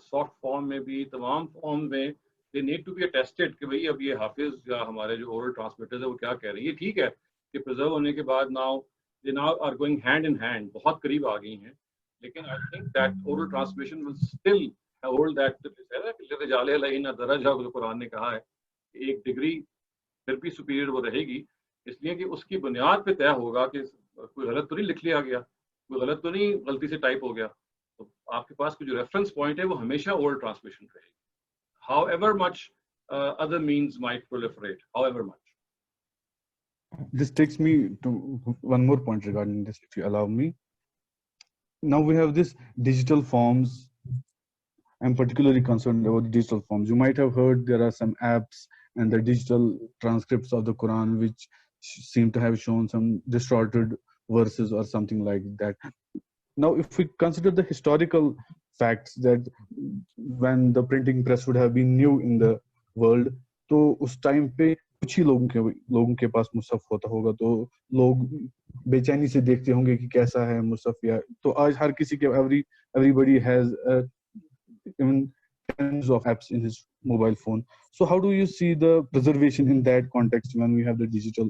سافٹ فارم میں بھی، تمام فارم میں they need to be attested کہ بھئی اب یہ حافظ یا ہمارے جو اورل ٹرانسمیٹرز ہیں وہ کیا کہہ رہے ہیں. یہ ٹھیک ہے کہ پرزرو ہونے کے بعد they now are going hand in hand، بہت قریب آ گئی ہیں. لیکن I think that oral transmission will still hold that رجال علیہن درجہ جو قرآن نے کہا ہے، ایک ڈگری پھر بھی سپیریئر وہ رہے گی، اس لیے کہ اس کی بنیاد پہ طے ہوگا کہ کوئی غلط تو نہیں لکھ لیا گیا، کوئی غلط تو نہیں غلطی سے ٹائپ ہو گیا. تو آپ کے پاس جو ریفرنس پوائنٹ ہے وہ ہمیشہ اورل ٹرانسمیشن رہے گی. However much other means might proliferate, however much. This takes me to one more point regarding this, if you allow me. Now we have this digital forms. I'm particularly concerned about digital forms. You might have heard there are some apps and the digital transcripts of the Quran which seem to have shown some distorted verses or something like that. Now, if we consider the historical facts that when the printing press would have been new in the world, تو اس time پہ کچھ ہی لوگوں کے پاس مصحف ہوتا ہوگا، تو لوگ بے چینی سے دیکھتے ہوں گے کہ کیسا ہے مصحف. یا تو آج ہر کسی کے everybody has even tens of apps in his mobile phone. So how do you see the preservation in that context when we have the digital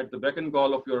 at the beck and call of your